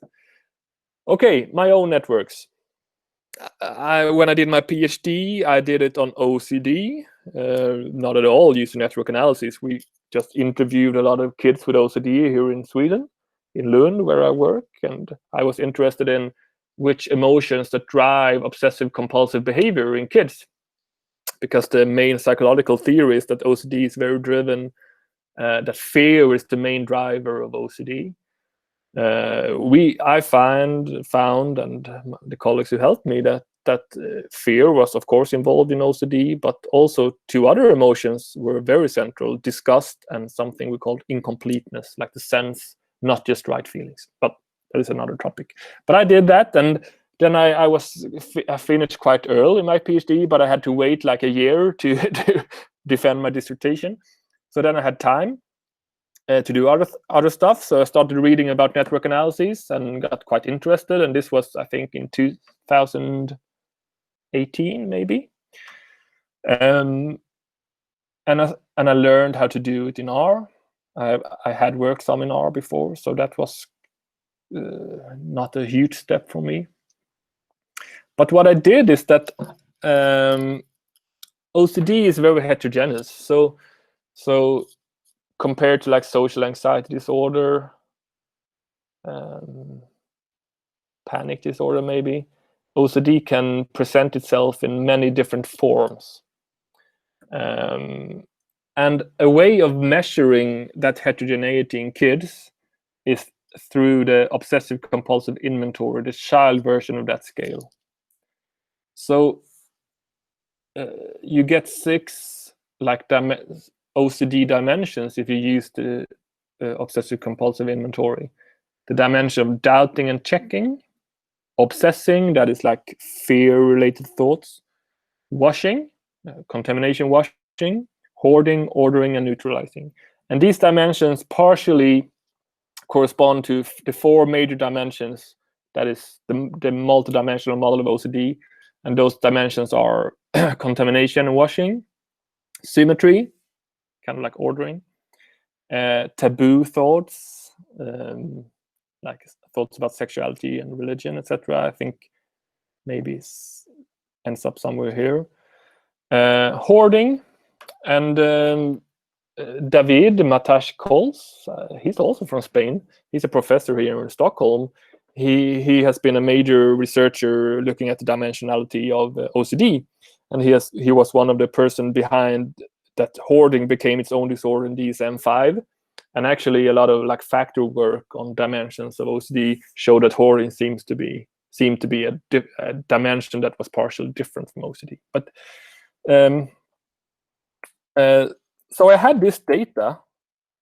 Okay, my own networks. When I did my PhD, I did it on OCD, not at all using network analysis. We just interviewed a lot of kids with OCD here in Sweden, in Lund, where I work, and I was interested in which emotions that drive obsessive compulsive behavior in kids, because the main psychological theory is that OCD is very driven, that fear is the main driver of OCD. I found, and the colleagues who helped me, that fear was of course involved in OCD, but also two other emotions were very central: disgust and something we called incompleteness, like the sense, not just right feelings. But that is another topic. But I did that, and then I finished quite early in my PhD, but I had to wait like a year to defend my dissertation. So then I had time to do other stuff. So I started reading about network analysis and got quite interested. And this was, I think, in 2018, maybe. And I learned how to do it in R. I had worked some in R before, so that was not a huge step for me. But what I did is that OCD is very heterogeneous. So compared to like social anxiety disorder, panic disorder maybe, OCD can present itself in many different forms. And a way of measuring that heterogeneity in kids is through the obsessive compulsive inventory, the child version of that scale. So you get 6 like OCD dimensions if you use the obsessive compulsive inventory. The dimension of doubting and checking, obsessing, that is like fear-related thoughts, washing, contamination washing, hoarding, ordering, and neutralizing. And these dimensions partially correspond to the 4 major dimensions, that is the multidimensional model of OCD. And those dimensions are contamination and washing, symmetry, kind of like ordering, taboo thoughts, like thoughts about sexuality and religion, etc. I think maybe ends up somewhere here. Hoarding, and David Matash Coles, he's also from Spain. He's a professor here in Stockholm. He has been a major researcher looking at the dimensionality of OCD, and he was one of the person behind that hoarding became its own disorder in DSM-5. And actually a lot of like factor work on dimensions of OCD show that hoarding seems to be seemed to be a dimension that was partially different from OCD. But so I had this data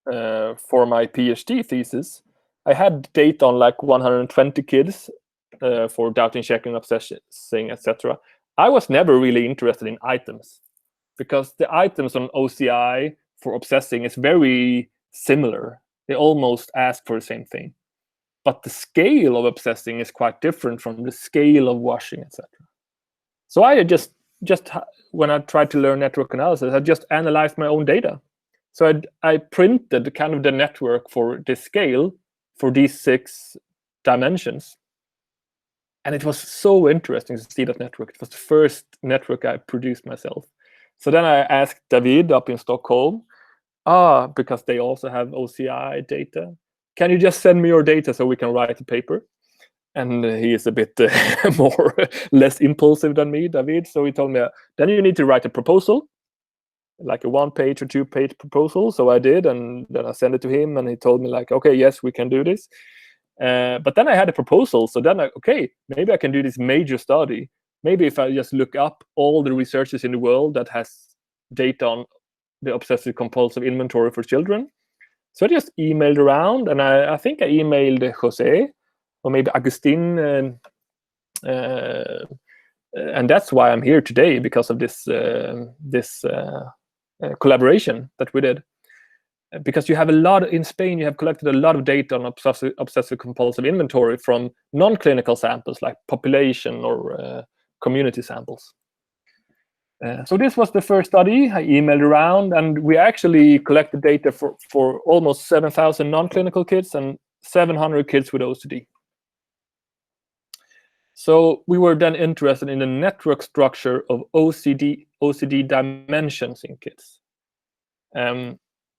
for my PhD thesis. I had data on like 120 kids for doubting, checking, obsessing, etc. I was never really interested in items, because the items on OCI for obsessing is very similar. They almost ask for the same thing. But the scale of obsessing is quite different from the scale of washing, etc. So I just when I tried to learn network analysis, I just analyzed my own data. So I printed kind of the network for this scale for these 6 dimensions. And it was so interesting to see that network. It was the first network I produced myself. So then I asked David up in Stockholm, because they also have OCI data, can you just send me your data so we can write a paper? And he is a bit less impulsive than me, David. So he told me, then you need to write a proposal, like a 1-page or 2-page proposal. So I did, and then I sent it to him, and he told me like, okay, yes, we can do this. But then I had a proposal. So then maybe I can do this major study. Maybe if I just look up all the researchers in the world that has data on the obsessive compulsive inventory for children. So I just emailed around, and I think I emailed Jose or maybe Agustin, and that's why I'm here today, because of this collaboration that we did. Because you have a lot in Spain, you have collected a lot of data on obsessive compulsive inventory from non-clinical samples like population or community samples. So this was the first study. I emailed around, and we actually collected data for almost 7,000 non-clinical kids and 700 kids with OCD. So we were then interested in the network structure of OCD dimensions in kids.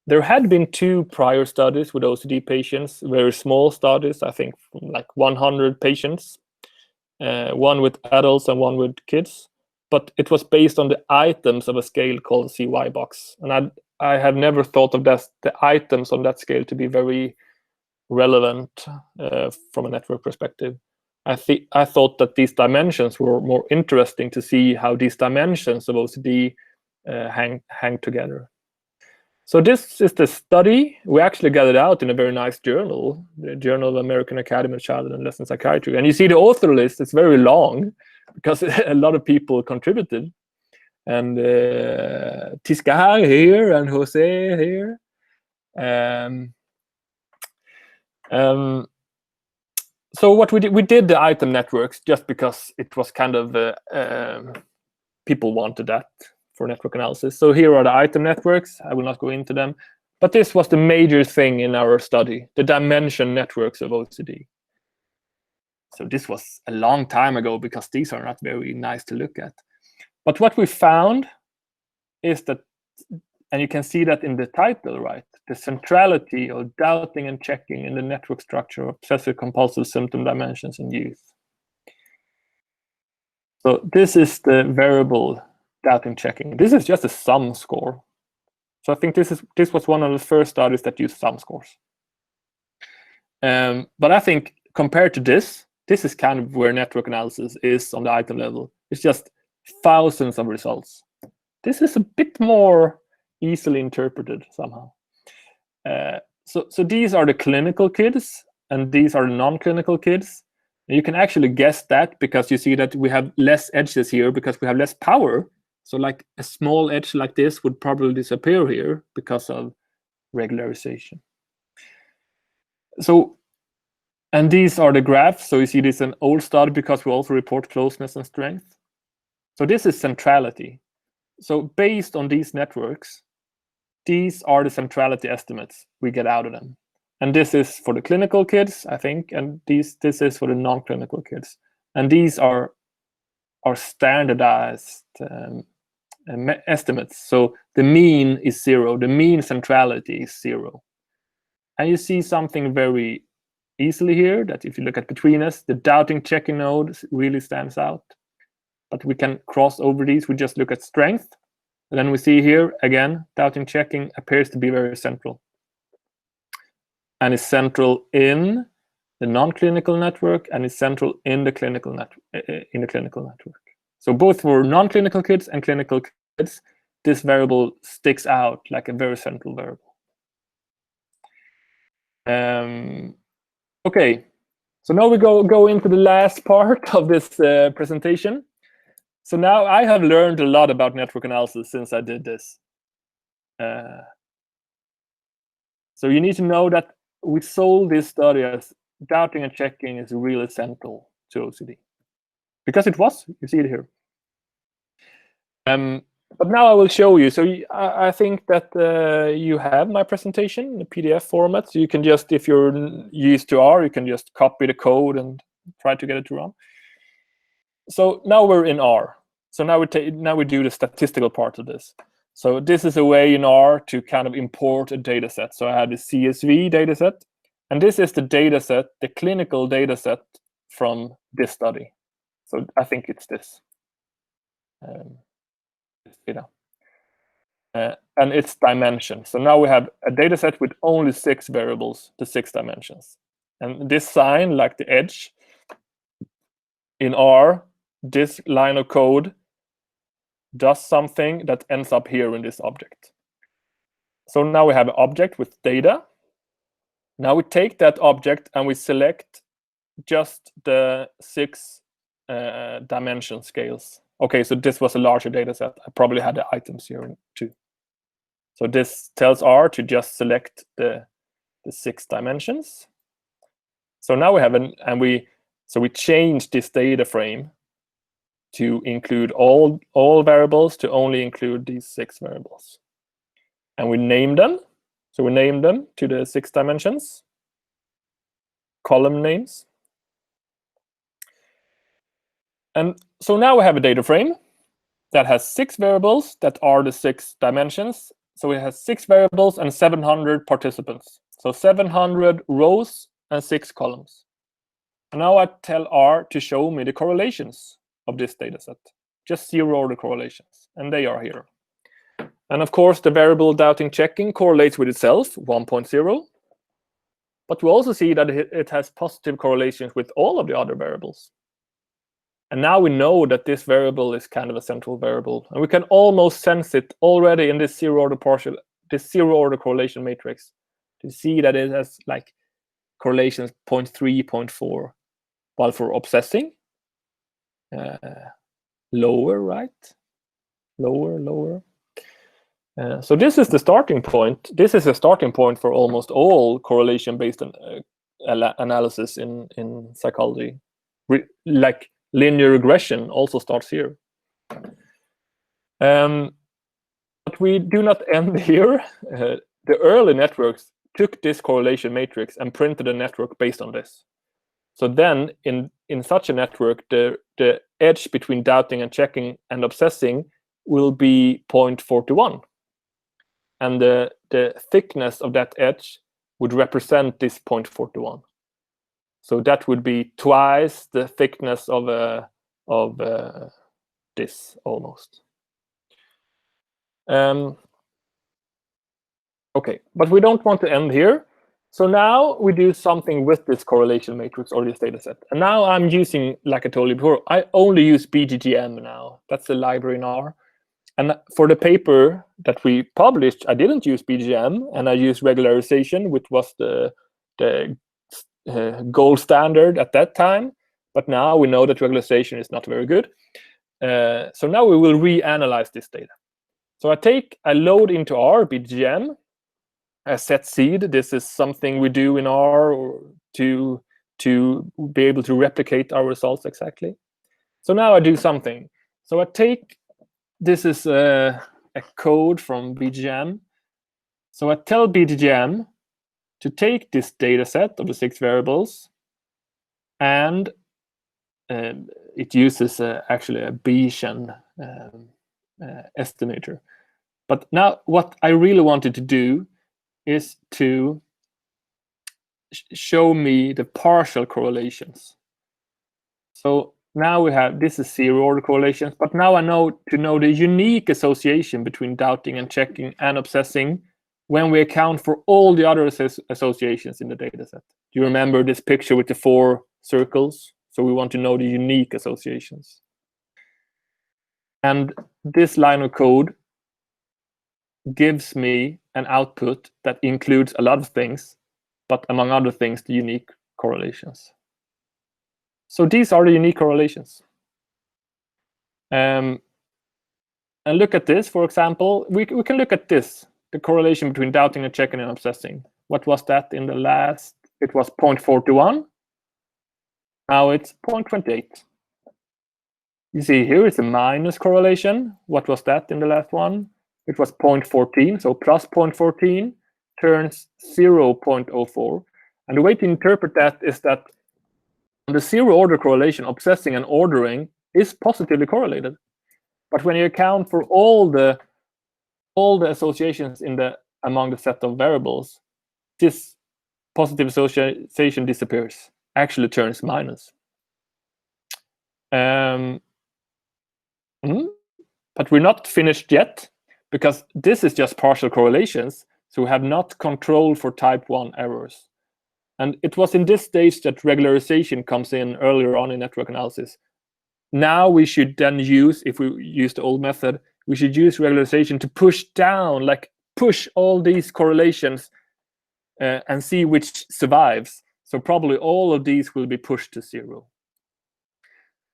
There had been 2 prior studies with OCD patients, very small studies, I think like 100 patients, one with adults and one with kids. But it was based on the items of a scale called CY box. And I have never thought of the items on that scale to be very relevant from a network perspective. I thought that these dimensions were more interesting to see how these dimensions of OCD hang together. So this is the study. We actually got it out in a very nice journal, the Journal of American Academy of Child and Adolescent Psychiatry. And you see the author list, it's very long because a lot of people contributed. And Tiscar here and Jose here. So what we did the item networks just because it was kind of people wanted that for network analysis. So here are the item networks. I will not go into them, but this was the major thing in our study, the dimension networks of OCD. So this was a long time ago because these are not very nice to look at. But what we found is that, and you can see that in the title, right? The centrality of doubting and checking in the network structure of obsessive compulsive symptom dimensions in youth. So this is the variable doubting checking. This is just a sum score. So I think this was one of the first studies that used sum scores. But I think compared to this is kind of where network analysis is on the item level. It's just thousands of results. This is a bit more easily interpreted somehow. So these are the clinical kids, and these are the non-clinical kids. And you can actually guess that because you see that we have less edges here because we have less power. So like a small edge like this would probably disappear here because of regularization. So, and these are the graphs. So you see this is an old study because we also report closeness and strength. So this is centrality. So based on these networks, these are the centrality estimates we get out of them. And this is for the clinical kids, I think, and this is for the non-clinical kids. And these are standardized estimates. So the mean is 0. The mean centrality is 0. And you see something very easily here, that if you look at between us, the doubting checking node really stands out. But we can cross over these. We just look at strength. And then we see here, again, doubting checking appears to be very central. And is central in the non-clinical network, and is central in the clinical network. So both for non-clinical kids and clinical kids, this variable sticks out like a very central variable. Okay, so now we go into the last part of this presentation. So now I have learned a lot about network analysis since I did this. So you need to know that we sold this study as doubting and checking is really central to OCD. Because it was, you see it here. But now I will show you. So I think that you have my presentation in the PDF format. So you can just, if you're used to R, you can just copy the code and try to get it to run. So now we're in R. So now we do the statistical part of this. So this is a way in R to kind of import a data set. So I have the CSV data set, and this is the data set, the clinical data set from this study. So I think it's this data. And its dimension. So now we have a data set with only 6 variables, the 6 dimensions. And this sign, like the edge, in R, this line of code does something that ends up here in this object. So now we have an object with data. Now we take that object and we select just the 6 dimension scales. Okay, so this was a larger data set. I probably had the items here too. So this tells R to just select the 6 dimensions. So now we have we change this data frame to include all variables to only include these 6 variables. And we name them. So we name them to the 6 dimensions, column names. And so now we have a data frame that has 6 variables that are the 6 dimensions. So it has 6 variables and 700 participants. So 700 rows and 6 columns. And now I tell R to show me the correlations of this data set, just 0-order correlations, and they are here. And of course, the variable doubting checking correlates with itself, 1.0. But we also see that it has positive correlations with all of the other variables. And now we know that this variable is kind of a central variable, and we can almost sense it already in this 0-order partial, this 0-order correlation matrix, to see that it has like correlations 0.3, 0.4, while for obsessing, lower, right? Lower. So this is the starting point. This is a starting point for almost all correlation-based analysis in psychology. Like linear regression also starts here. But we do not end here. The early networks took this correlation matrix and printed a network based on this. So then in such a network, the edge between doubting and checking and obsessing will be 0.41. And the thickness of that edge would represent this 0.41. So that would be twice the thickness of this almost. Okay, but we don't want to end here. So now we do something with this correlation matrix or this data set. And now I'm using, like I told you before, I only use BGGM now. That's the library in R. And for the paper that we published, I didn't use BGGM, and I used regularization, which was the gold standard at that time. But now we know that regularization is not very good. So now we will reanalyze this data. So I load into R BGGM. A set seed. This is something we do in R to be able to replicate our results exactly. So now I do something. So I take, this is a code from BGGM. So I tell BGGM to take this data set of the 6 variables, and it uses actually a Bayesian estimator. But now what I really wanted to do is to show me the partial correlations. So now we have, this is 0-order correlations, but now I know to know the unique association between doubting and checking and obsessing when we account for all the other associations in the data set. Do you remember this picture with the 4 circles? So we want to know the unique associations. And this line of code gives me an output that includes a lot of things, but among other things, the unique correlations. So these are the unique correlations. And look at this, for example. We can look at this, the correlation between doubting and checking and obsessing. What was that in the last? It was 0.41. Now it's 0.28. You see here it's a minus correlation. What was that in the last one? It was 0.14. So plus 0.14 turns 0.04. And the way to interpret that is that the zero order correlation, obsessing and ordering, is positively correlated. But when you account for all the associations among the set of variables, this positive association disappears, actually turns minus. But we're not finished yet, because this is just partial correlations, so we have not controlled for type 1 errors. And it was in this stage that regularization comes in earlier on in network analysis. Now we should then use, if we use the old method, we should use regularization to push down, like push all these correlations and see which survives. So probably all of these will be pushed to 0.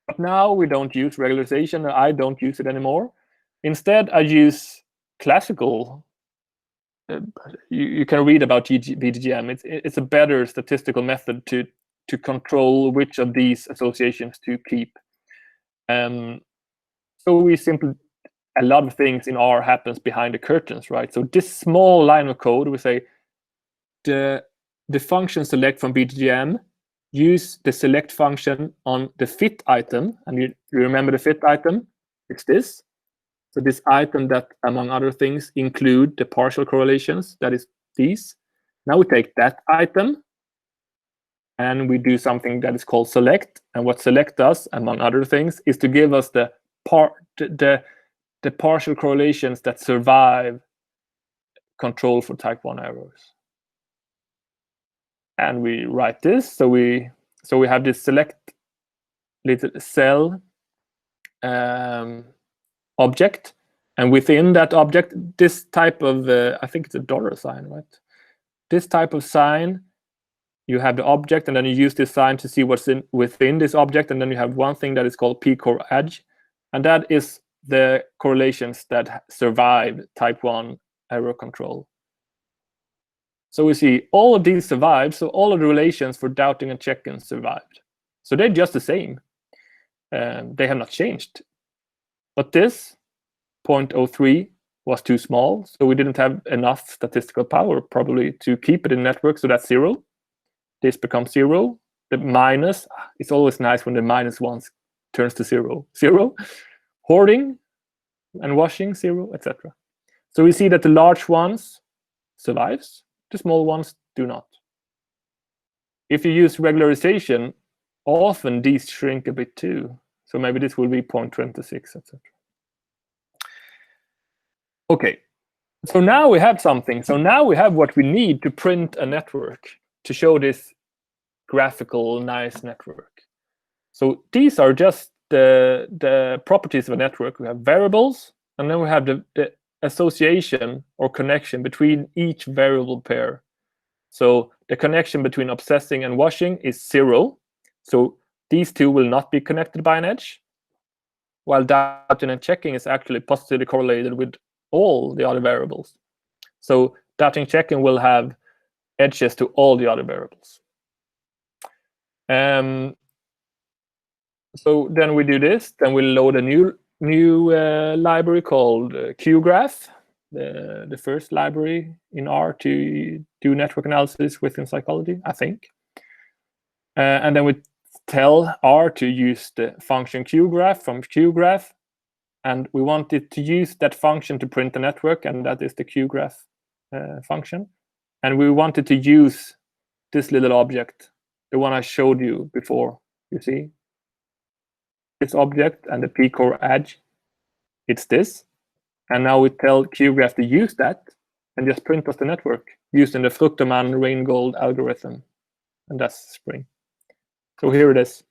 But now we don't use regularization. I don't use it anymore. Instead, I use classical. You can read about VDGM. It's a better statistical method to control which of these associations to keep. So we simply, a lot of things in R happens behind the curtains, right? So this small line of code, we say the function select from VDGM, use the select function on the fit item. And you remember the fit item? It's this. So this item that, among other things, include the partial correlations, that is these. Now we take that item and we do something that is called select. And what select does, among other things, is to give us the partial correlations that survive control for type 1 errors. And we write this. So we have this select little cell object, and within that object, this type of I think it's a dollar sign, right? This type of sign, you have the object, and then you use this sign to see what's within this object, and then you have one thing that is called p-core edge, and that is the correlations that survive type 1 error control. So we see all of these survived, so all of the relations for doubting and checking survived. So they're just the same. They have not changed. But this 0.03 was too small, so we didn't have enough statistical power probably to keep it in network, so that's 0. This becomes 0. The minus, it's always nice when the minus ones turns to 0. 0. Hoarding and washing, 0, etc. So we see that the large ones survives, the small ones do not. If you use regularization, often these shrink a bit too. So maybe this will be 0.26, etc. Okay, so now we have something. So now we have what we need to print a network, to show this graphical, nice network. So these are just the properties of a network. We have variables, and then we have the association or connection between each variable pair. So the connection between obsessing and washing is 0. So these two will not be connected by an edge, while doubting and checking is actually positively correlated with all the other variables. So doubting checking will have edges to all the other variables. So then we do this. Then we load a new library called QGraph, the first library in R to do network analysis within psychology, I think. And then we tell R to use the function QGraph from QGraph, and we want it to use that function to print the network, and that is the QGraph function. And we wanted to use this little object, the one I showed you before. You see this object and the p-core edge, it's this. And now we tell QGraph to use that, and just print us the network using the Fruchterman-Reingold algorithm, and that's spring. So here it is.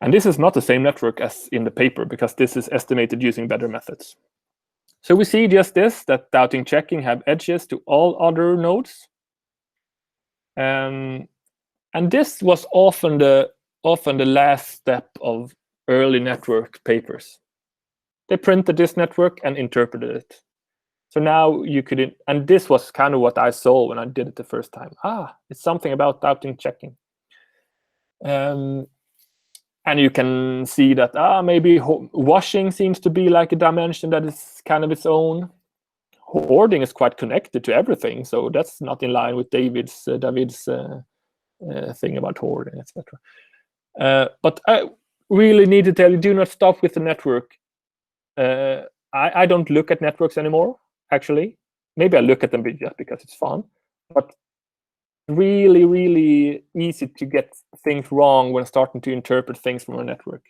And this is not the same network as in the paper, because this is estimated using better methods. So we see just this, that doubting checking have edges to all other nodes. And this was often the last step of early network papers. They printed this network and interpreted it. So now you could, and this was kind of what I saw when I did it the first time. It's something about doubting checking. And you can see that maybe washing seems to be like a dimension that is kind of its own. Hoarding is quite connected to everything, so that's not in line with David's thing about hoarding, etc. But I really need to tell you, do not stop with the network. I don't look at networks anymore, actually. Maybe I look at them just because it's fun, but really, really easy to get things wrong when starting to interpret things from a network.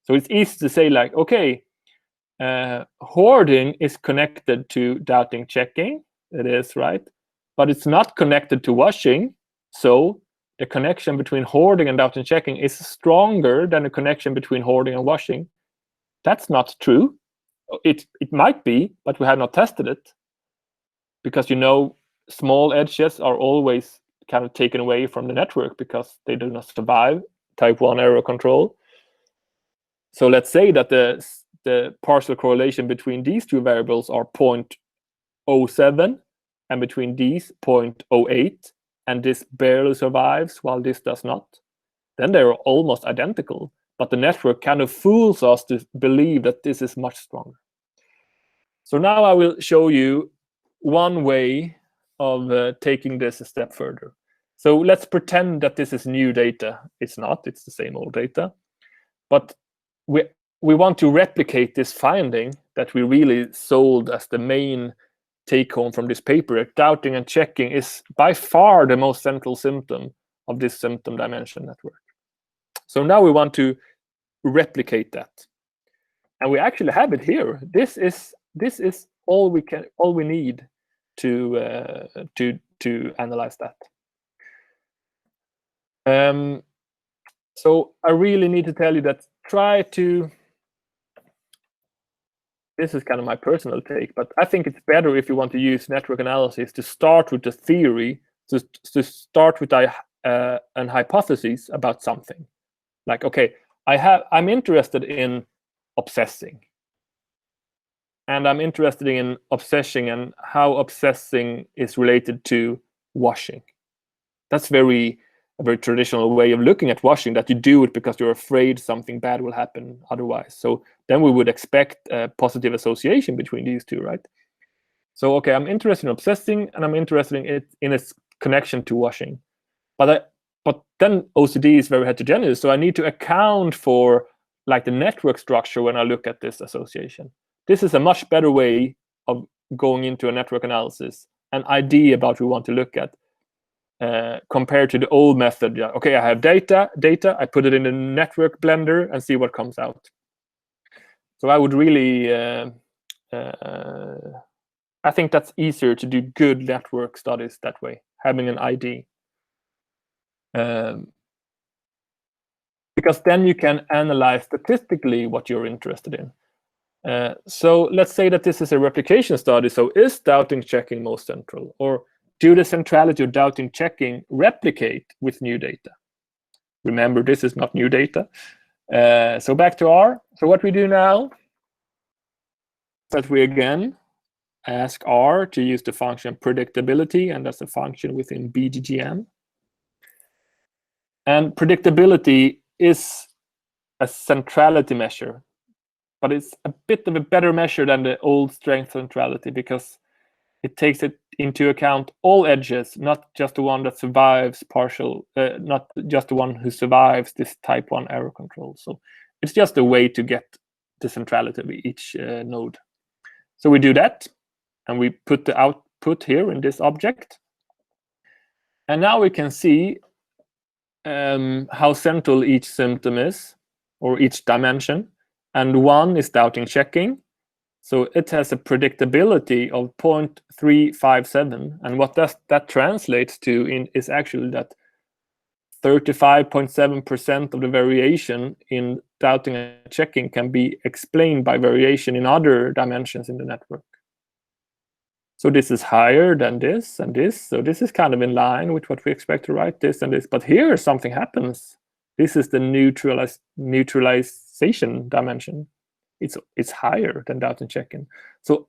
So it's easy to say, like, okay, hoarding is connected to doubting checking. It is, right? But it's not connected to washing. So the connection between hoarding and doubting checking is stronger than the connection between hoarding and washing. That's not true. It might be, but we have not tested it, because small edges are always kind of taken away from the network because they do not survive type 1 error control. So let's say that the partial correlation between these two variables are 0.07, and between these 0.08, and this barely survives while this does not. Then they're almost identical, but the network kind of fools us to believe that this is much stronger. So now I will show you one way of taking this a step further. So let's pretend that this is new data. It's not, it's the same old data. But we want to replicate this finding that we really sold as the main take-home from this paper. Doubting and checking is by far the most central symptom of this symptom dimension network. So now we want to replicate that. And we actually have it here. This is all we need to analyze that. So I really need to tell you that this is kind of my personal take, but I think it's better if you want to use network analysis to start with the theory, to start with an hypothesis about something. Like, okay, I'm interested in obsessing. And I'm interested in obsessing and how obsessing is related to washing. That's a very traditional way of looking at washing, that you do it because you're afraid something bad will happen otherwise. So then we would expect a positive association between these two, right? So, okay, I'm interested in obsessing, and I'm interested in its connection to washing. But then OCD is very heterogeneous, so I need to account for like the network structure when I look at this association. This is a much better way of going into a network analysis, an idea about what we want to look at, compared to the old method. Yeah, okay, I have data, I put it in the network blender and see what comes out. So I would really, I think that's easier to do good network studies that way, having an ID. Because then you can analyze statistically what you're interested in. So let's say that this is a replication study. So is doubting checking most central? Or do the centrality of doubting checking replicate with new data? Remember, this is not new data. So back to R. So what we do now is that we again ask R to use the function predictability, and that's a function within BGGM. And predictability is a centrality measure, but it's a bit of a better measure than the old strength centrality, because it takes it into account all edges, not just the one that survives not just the one who survives this type 1 error control. So it's just a way to get the centrality of each node. So we do that, and we put the output here in this object. And now we can see how central each symptom is, or each dimension. And 1 is doubting checking, So it has a predictability of 0.357, and what that translates to is actually that 35.7% of the variation in doubting and checking can be explained by variation in other dimensions in the network. So this is higher than this and this. So this is kind of in line with what we expect to write, this and this. But here something happens. This is the neutralization dimension. It's higher than doubt and checking. So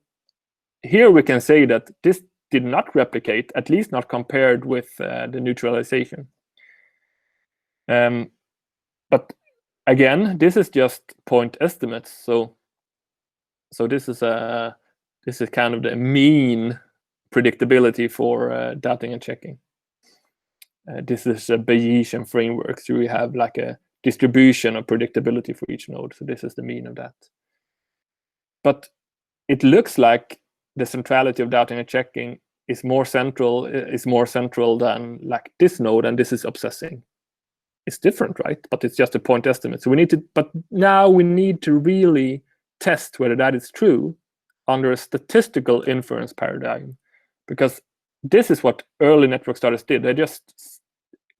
here we can say that this did not replicate, at least not compared with the neutralization. But again, this is just point estimates. So this is kind of the mean predictability for doubting and checking. This is a Bayesian framework, so we have like a distribution of predictability for each node. So this is the mean of that. But it looks like the centrality of doubting and checking is more central than like this node, and this is obsessing. It's different, right? But it's just a point estimate. So but now we need to really test whether that is true under a statistical inference paradigm, because this is what early network starters did. They just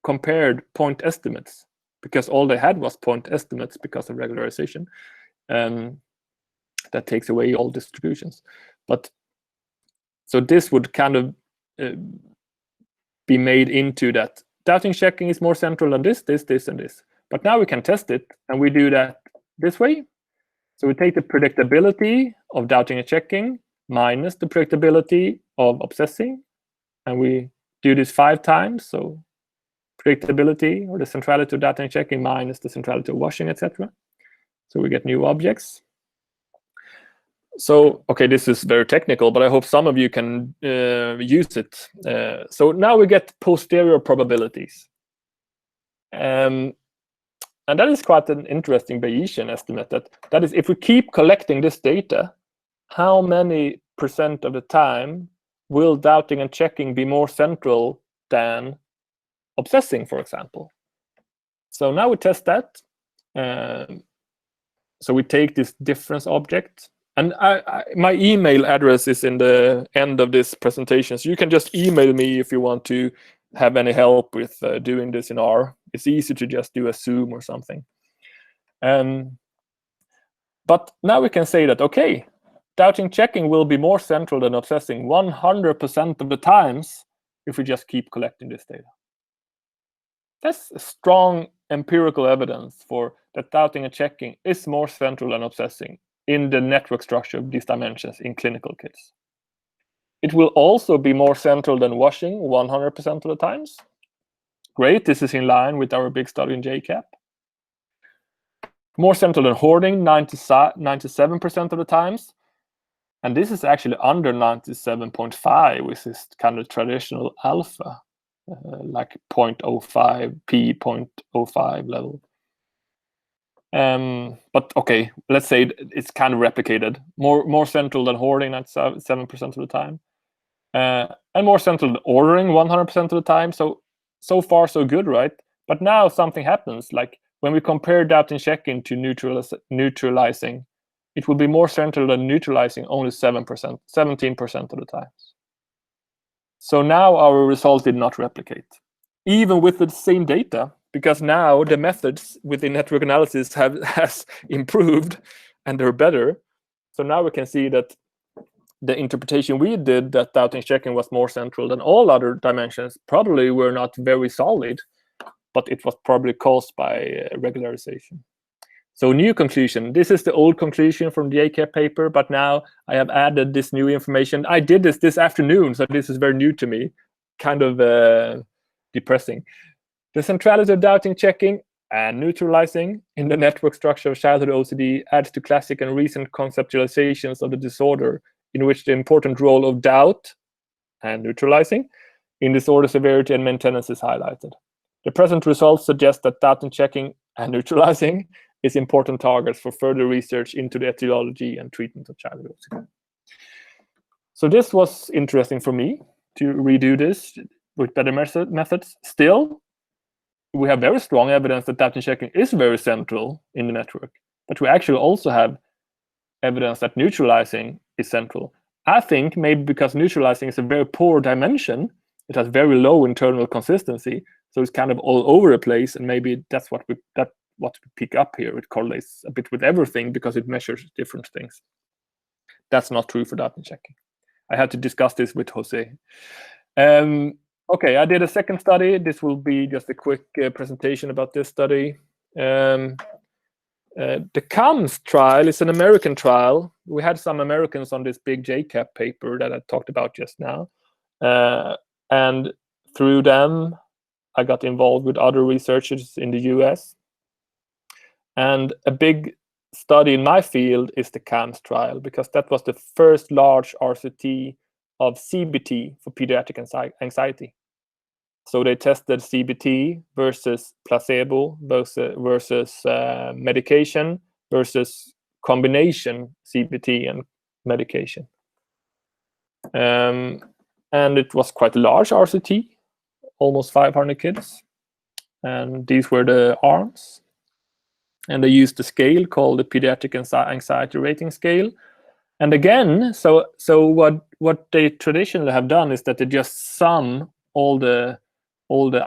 compared point estimates because all they had was point estimates because of regularization. That takes away all distributions. But so this would kind of be made into that doubting checking is more central than this, and this. But now we can test it, and we do that this way. So we take the predictability of doubting and checking minus the predictability of obsessing, and we do this 5 times. So predictability, or the centrality of doubting and checking, minus the centrality of washing, etc. So we get new objects. So, okay, this is very technical, but I hope some of you can use it. So now we get posterior probabilities. And that is quite an interesting Bayesian estimate. That is, if we keep collecting this data, how many % of the time will doubting and checking be more central than obsessing, for example? So now we test that. So we take this difference object. And my email address is in the end of this presentation, so you can just email me if you want to have any help with doing this in R. It's easy to just do a Zoom or something. But now we can say that, okay, doubting checking will be more central than obsessing 100% of the times if we just keep collecting this data. That's a strong empirical evidence for that doubting and checking is more central than obsessing in the network structure of these dimensions in clinical kids. It will also be more central than washing 100% of the times. Great, this is in line with our big study in JCAP. More central than hoarding 97% of the times. And this is actually under 97.5, which is kind of traditional alpha, like 0.05, p 0.05 level. But okay, let's say it's kind of replicated. More central than hoarding 97% of the time. And more central than ordering 100% of the time. So far, so good, right? But now something happens. Like when we compare doubting checking to neutralizing, it will be more central than neutralizing only 17% of the times. So now our result did not replicate, even with the same data, because now the methods within network analysis has improved and they're better. So now we can see that the interpretation we did, that doubting checking was more central than all other dimensions, probably were not very solid, but it was probably caused by regularization. So new conclusion. This is the old conclusion from the JCAP paper, but now I have added this new information. I did this afternoon, so this is very new to me, kind of depressing. The centrality of doubting checking and neutralizing in the network structure of childhood OCD adds to classic and recent conceptualizations of the disorder, in which the important role of doubt and neutralizing in disorder severity and maintenance is highlighted. The present results suggest that doubting checking and neutralizing is important targets for further research into the etiology and treatment of childhood OCD. So this was interesting for me to redo this with better methods. Still, we have very strong evidence that doubting checking is very central in the network, but we actually also have evidence that neutralizing is central. I think maybe because neutralizing is a very poor dimension, it has very low internal consistency, so it's kind of all over the place, and maybe that's what we pick up here. It correlates a bit with everything because it measures different things. That's not true for data checking. I had to discuss this with Jose. Okay, I did a second study. This will be just a quick presentation about this study. The CAMS trial is an American trial. We had some Americans on this big JCAP paper that I talked about just now. And through them, I got involved with other researchers in the US. And a big study in my field is the CAMS trial, because that was the first large RCT of CBT for pediatric anxiety. So they tested CBT versus placebo versus medication versus combination CBT and medication. And it was quite a large RCT, almost 500 kids. And these were the arms. And they used a scale called the Pediatric Anxiety Rating Scale. And again, so what they traditionally have done is that they just sum all the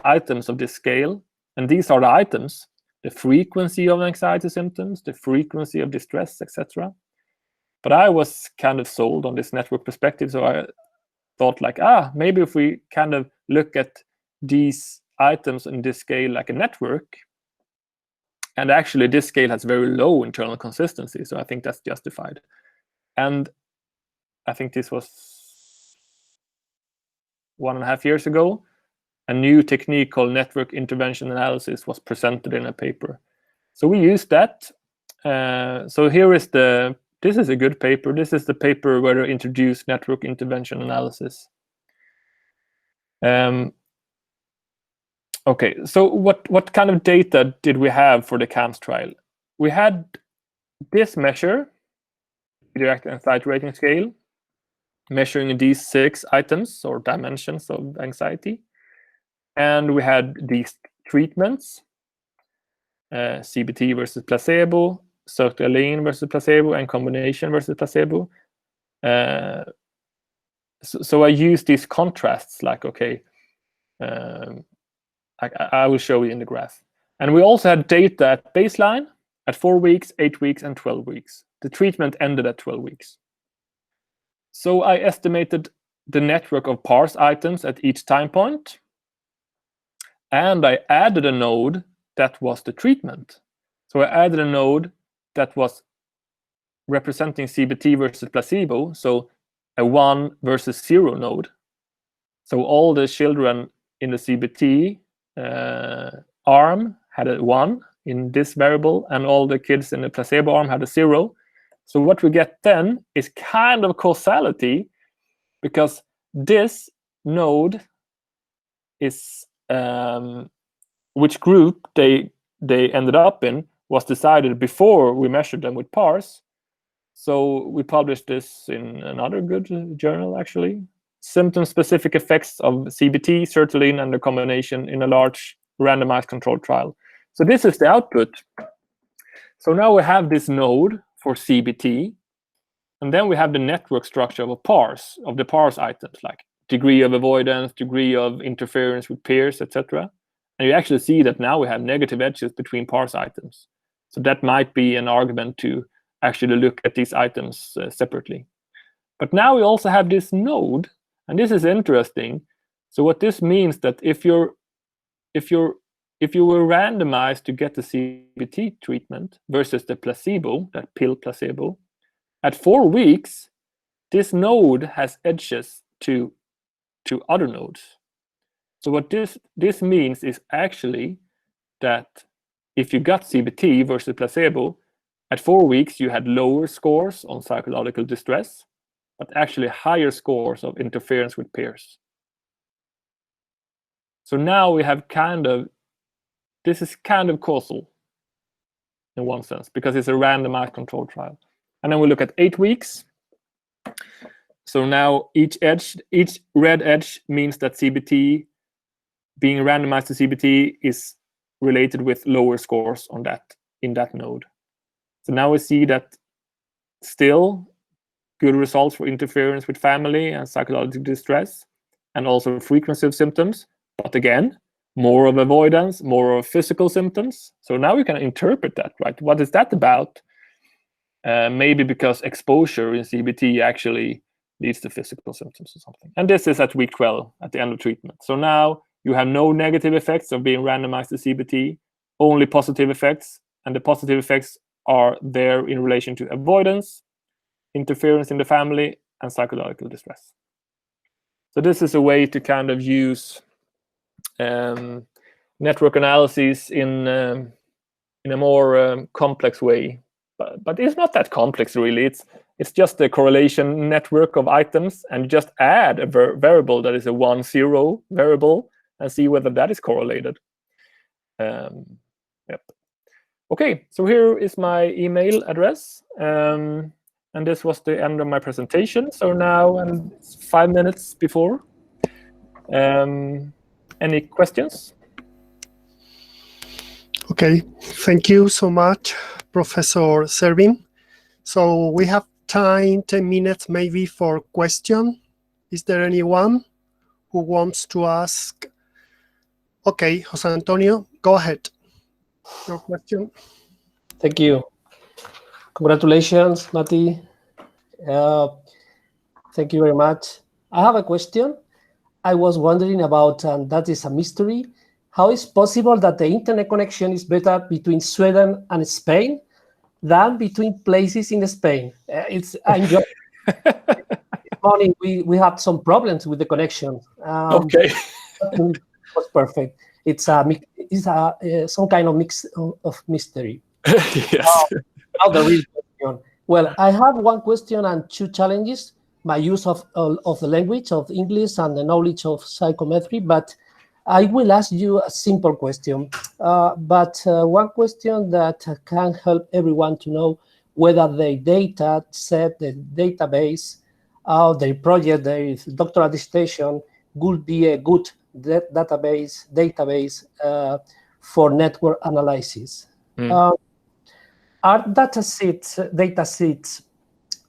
items of this scale, and these are the items: the frequency of anxiety symptoms, the frequency of distress, etc. But I was kind of sold on this network perspective, so I thought like, maybe if we kind of look at these items in this scale like a network, and actually this scale has very low internal consistency, so I think that's justified. And I think this was 1.5 years ago. A new technique called network intervention analysis was presented in a paper. So we used that. So here is this is a good paper. This is the paper where they introduced network intervention analysis. Okay, so what kind of data did we have for the CAMS trial? We had this measure, Pediatric Anxiety Rating Scale, measuring these 6 items or dimensions of anxiety. And we had these treatments, CBT versus placebo, sertraline versus placebo, and combination versus placebo. So I used these contrasts, like, okay, I will show you in the graph. And we also had data at baseline, at 4 weeks, 8 weeks, and 12 weeks. The treatment ended at 12 weeks. So I estimated the network of parse items at each time point. And I added a node that was the treatment. So I added a node that was representing CBT versus placebo, so a 1 versus 0 node. So all the children in the CBT arm had a 1 in this variable, and all the kids in the placebo arm had a 0. So what we get then is kind of causality, because this node is which group they ended up in was decided before we measured them with parse. So we published this in another good journal, actually. Symptom-specific effects of CBT, sertraline, and the combination in a large randomized controlled trial. So this is the output. So now we have this node for CBT, and then we have the network structure of the parse items, like degree of avoidance, degree of interference with peers, etc. And you actually see that now we have negative edges between parse items. So that might be an argument to actually look at these items separately. But now we also have this node, and this is interesting. So what this means that if you were randomized to get the CBT treatment versus the placebo, that pill placebo, at 4 weeks, this node has edges to other nodes. So what this means is actually that if you got CBT versus placebo, at 4 weeks you had lower scores on psychological distress, but actually higher scores of interference with peers. So now we have this is kind of causal in one sense, because it's a randomized controlled trial. And then we look at 8 weeks. So now each red edge means that CBT, being randomized to CBT, is related with lower scores on in that node. So now we see that still good results for interference with family and psychological distress, and also frequency of symptoms. But again, more of avoidance, more of physical symptoms. So now we can interpret that, right? What is that about? Maybe because exposure in CBT actually leads to physical symptoms or something. And this is at week 12, at the end of treatment. So now you have no negative effects of being randomized to CBT, only positive effects. And the positive effects are there in relation to avoidance, interference in the family, and psychological distress. So this is a way to kind of use network analysis in a more complex way. But it's not that complex, really. It's just a correlation network of items, and you just add a variable that is a 1-0 variable and see whether that is correlated. Yep. Okay, so here is my email address. And this was the end of my presentation. So now, and it's 5 minutes before. Any questions? Okay, thank you so much, Professor Cervin. So we have time, 10 minutes maybe for question. Is there anyone who wants to ask? Okay, Jose Antonio, go ahead. Your question. Thank you. Congratulations, Matti. Thank you very much. I have a question. I was wondering about, and that is a mystery, how is possible that the internet connection is better between Sweden and Spain than between places in Spain? I'm joking. This morning we had some problems with the connection. Okay. It was perfect. It's some kind of mix of mystery. Yes. Now the real question. Well, I have one question and two challenges: my use of the language of English and the knowledge of psychometry. But I will ask you a simple question, but one question that can help everyone to know whether the data set, the database, their project, their doctoral dissertation would be a good database for network analysis. Are data sets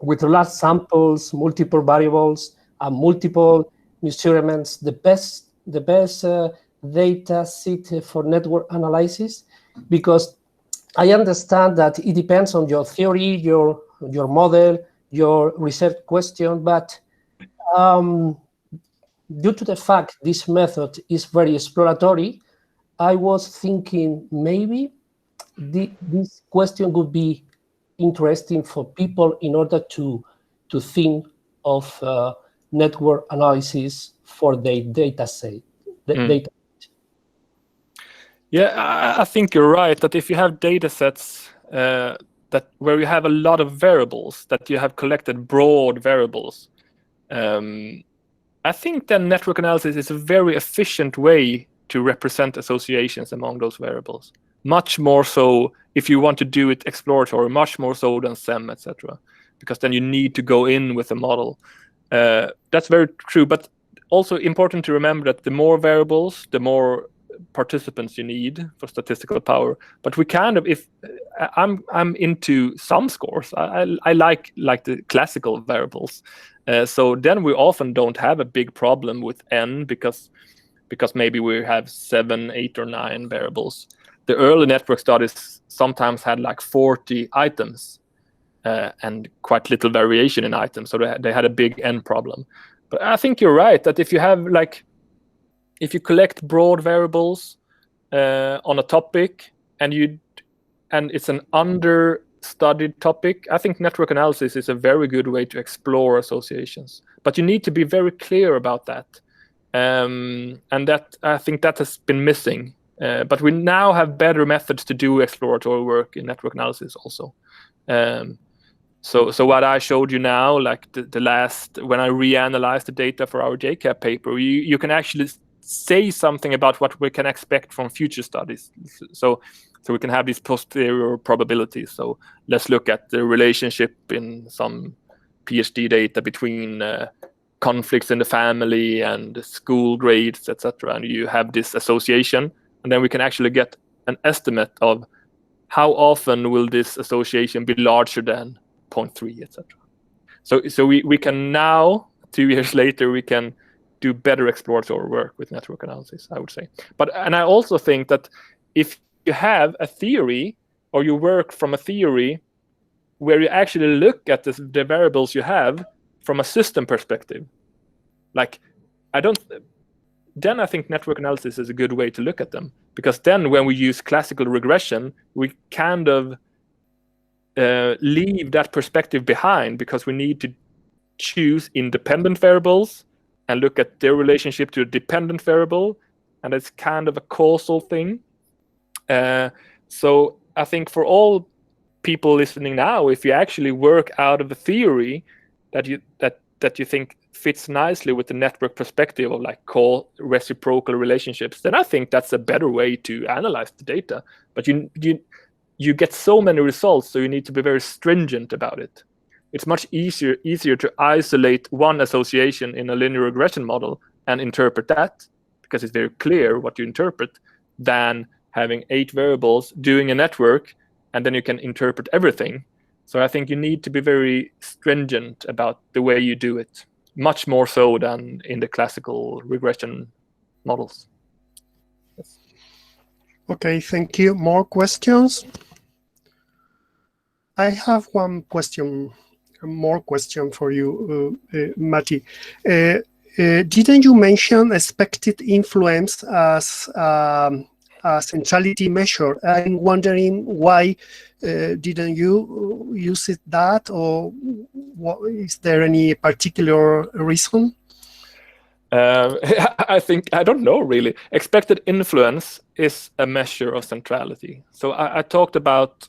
with large samples, multiple variables, and multiple measurements the best data set for network analysis? Because I understand that it depends on your theory, your model, your research question, but due to the fact this method is very exploratory, I was thinking maybe this question would be interesting for people in order to think of network analysis for their data set. Yeah, I think you're right that if you have data sets where you have a lot of variables, that you have collected broad variables, I think then network analysis is a very efficient way to represent associations among those variables. Much more so if you want to do it exploratory, much more so than SEM, etc. Because then you need to go in with a model. That's very true, but also important to remember that the more variables, the more participants you need for statistical power. But we kind of, if I'm into sum scores, I like the classical variables. So then we often don't have a big problem with n because maybe we have 7, 8, or 9 variables. The early network studies sometimes had like 40 items and quite little variation in items, so they had a big n problem. But I think you're right that if you collect broad variables on a topic and it's an understudied topic, I think network analysis is a very good way to explore associations. But you need to be very clear about that, and that I think that has been missing. But we now have better methods to do exploratory work in network analysis also. So what I showed you now, like the last, when I reanalyzed the data for our JCAP paper, you can actually say something about what we can expect from future studies. So we can have these posterior probabilities. So let's look at the relationship in some PhD data between conflicts in the family and school grades, etc. And you have this association, and then we can actually get an estimate of how often will this association be larger than 0.3, etc. So we can now, 2 years later, we can do better exploratory work with network analysis, I would say. And I also think that if you have a theory, or you work from a theory where you actually look at the variables you have from a system perspective, then I think network analysis is a good way to look at them, because then when we use classical regression, we kind of leave that perspective behind, because we need to choose independent variables and look at their relationship to a dependent variable, and it's kind of a causal thing. So I think for all people listening now, if you actually work out of a theory that you think fits nicely with the network perspective of reciprocal relationships, then I think that's a better way to analyze the data. But you get so many results, so you need to be very stringent about it. It's much easier to isolate one association in a linear regression model and interpret that, because it's very clear what you interpret, than having 8 variables doing a network, and then you can interpret everything. So I think you need to be very stringent about the way you do it, much more so than in the classical regression models. Yes. Okay, thank you. More questions? I have one more question for you, Matti. Didn't you mention expected influence as a centrality measure? I'm wondering why didn't you use that, or is there any particular reason? I don't know really. Expected influence is a measure of centrality. So I talked about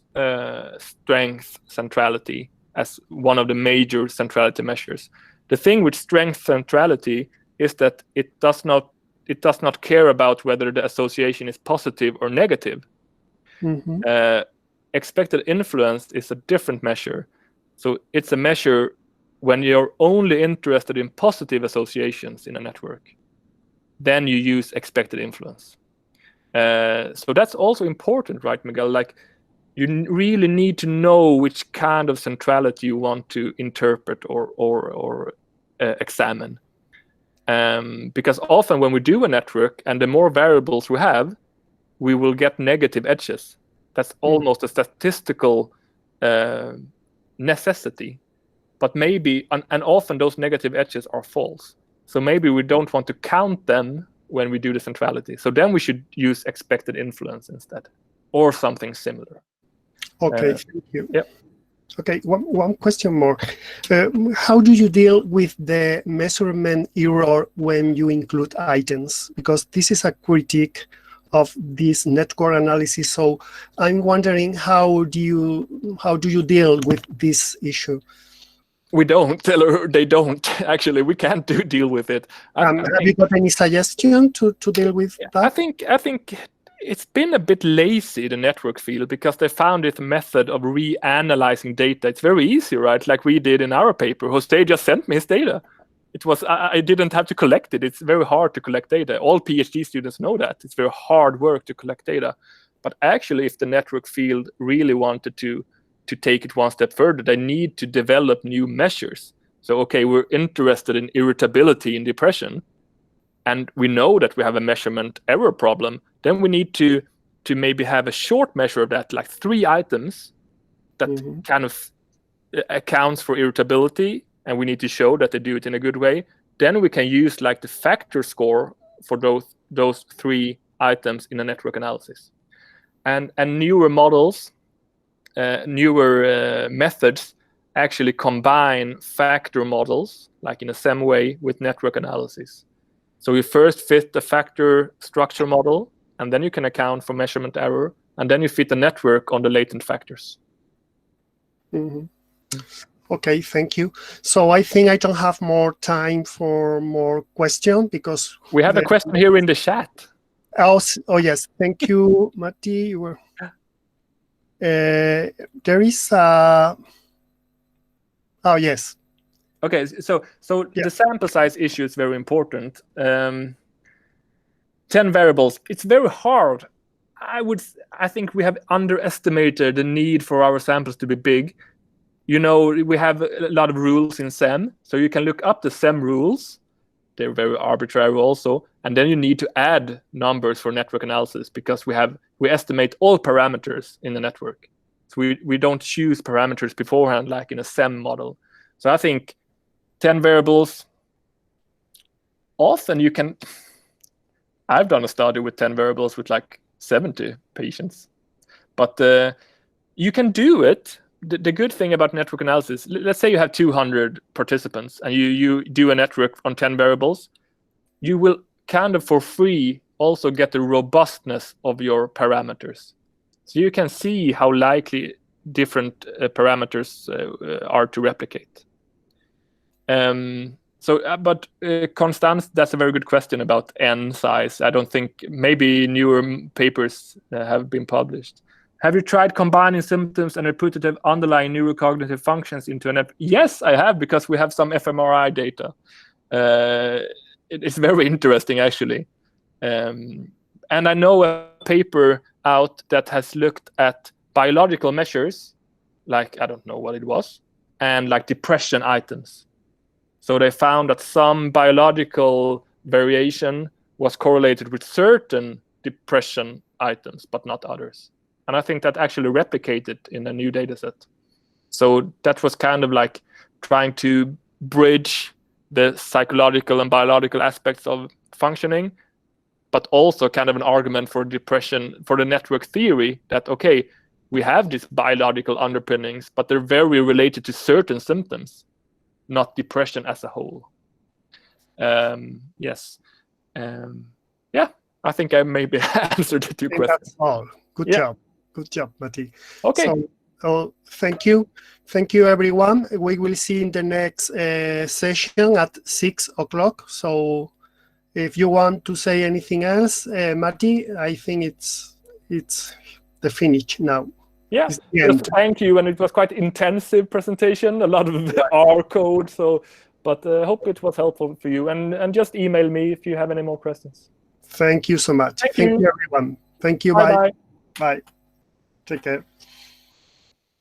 strength centrality as one of the major centrality measures. The thing with strength centrality is that it does not care about whether the association is positive or negative. Mm-hmm. Expected influence is a different measure. So it's a measure when you're only interested in positive associations in a network, then you use expected influence. So that's also important, right, Miguel? You really need to know which kind of centrality you want to interpret or examine. Because often when we do a network, and the more variables we have, we will get negative edges. That's almost a statistical necessity. But maybe, and often those negative edges are false. So maybe we don't want to count them when we do the centrality. So then we should use expected influence instead, or something similar. Okay, thank you. Yeah. Okay, one question more. How do you deal with the measurement error when you include items? Because this is a critique of this network analysis. So I'm wondering, how do you deal with this issue? We don't, or they don't. Actually, we can't deal with it. Have you got any suggestion to deal with that? I think it's been a bit lazy, the network field, because they found this method of reanalyzing data. It's very easy, right? Like we did in our paper. Jose just sent me his data. It was I didn't have to collect it. It's very hard to collect data. All PhD students know that. It's very hard work to collect data. But actually, if the network field really wanted to take it one step further, they need to develop new measures. So, okay, we're interested in irritability in depression, and we know that we have a measurement error problem. Then we need to maybe have a short measure of that, like 3 items that kind of accounts for irritability, and we need to show that they do it in a good way. Then we can use like the factor score for those 3 items in a network analysis. And newer models, newer methods actually combine factor models, like in a SEM way, with network analysis. So you first fit the factor structure model, and then you can account for measurement error, and then you fit the network on the latent factors. Mm-hmm. Okay, thank you. So I think I don't have more time for more questions, because we have a question here in the chat. Oh yes, thank you, Matti. You were. There is oh yes. Okay, so yeah. The sample size issue is very important. 10 variables, it's very hard. I think we have underestimated the need for our samples to be big. we have a lot of rules in SEM, so you can look up the SEM rules. They're very arbitrary also, and then you need to add numbers for network analysis, because we estimate all parameters in the network. So we don't choose parameters beforehand like in a SEM model. So I think 10 variables, often you can, I've done a study with 10 variables with like 70 patients, but you can do it. The good thing about network analysis, let's say you have 200 participants and you do a network on 10 variables, you will kind of for free also get the robustness of your parameters. So you can see how likely different parameters are to replicate. But Constance, that's a very good question about N size. I don't think, maybe newer papers have been published. Have you tried combining symptoms and repetitive underlying neurocognitive functions into an app? Yes, I have, because we have some fMRI data. It's very interesting, actually. And I know a paper out that has looked at biological measures, like, I don't know what it was, and like depression items. So they found that some biological variation was correlated with certain depression items, but not others. And I think that actually replicated in a new data set. So that was kind of like trying to bridge the psychological and biological aspects of functioning, but also kind of an argument for depression, for the network theory that, okay, we have these biological underpinnings, but they're very related to certain symptoms, not depression as a whole. Yes. Yeah, I think I maybe answered the two questions. That's all. Good job. Good job, Matti. Okay. So thank you. Thank you, everyone. We will see in the next session at 6 o'clock. So if you want to say anything else, Matti, I think it's the finish now. Yeah, just thank you. And it was quite intensive presentation, a lot of R code. So, but I hope it was helpful for you. And just email me if you have any more questions. Thank you so much. Thank you, everyone. Thank you. Bye. Bye. Take care.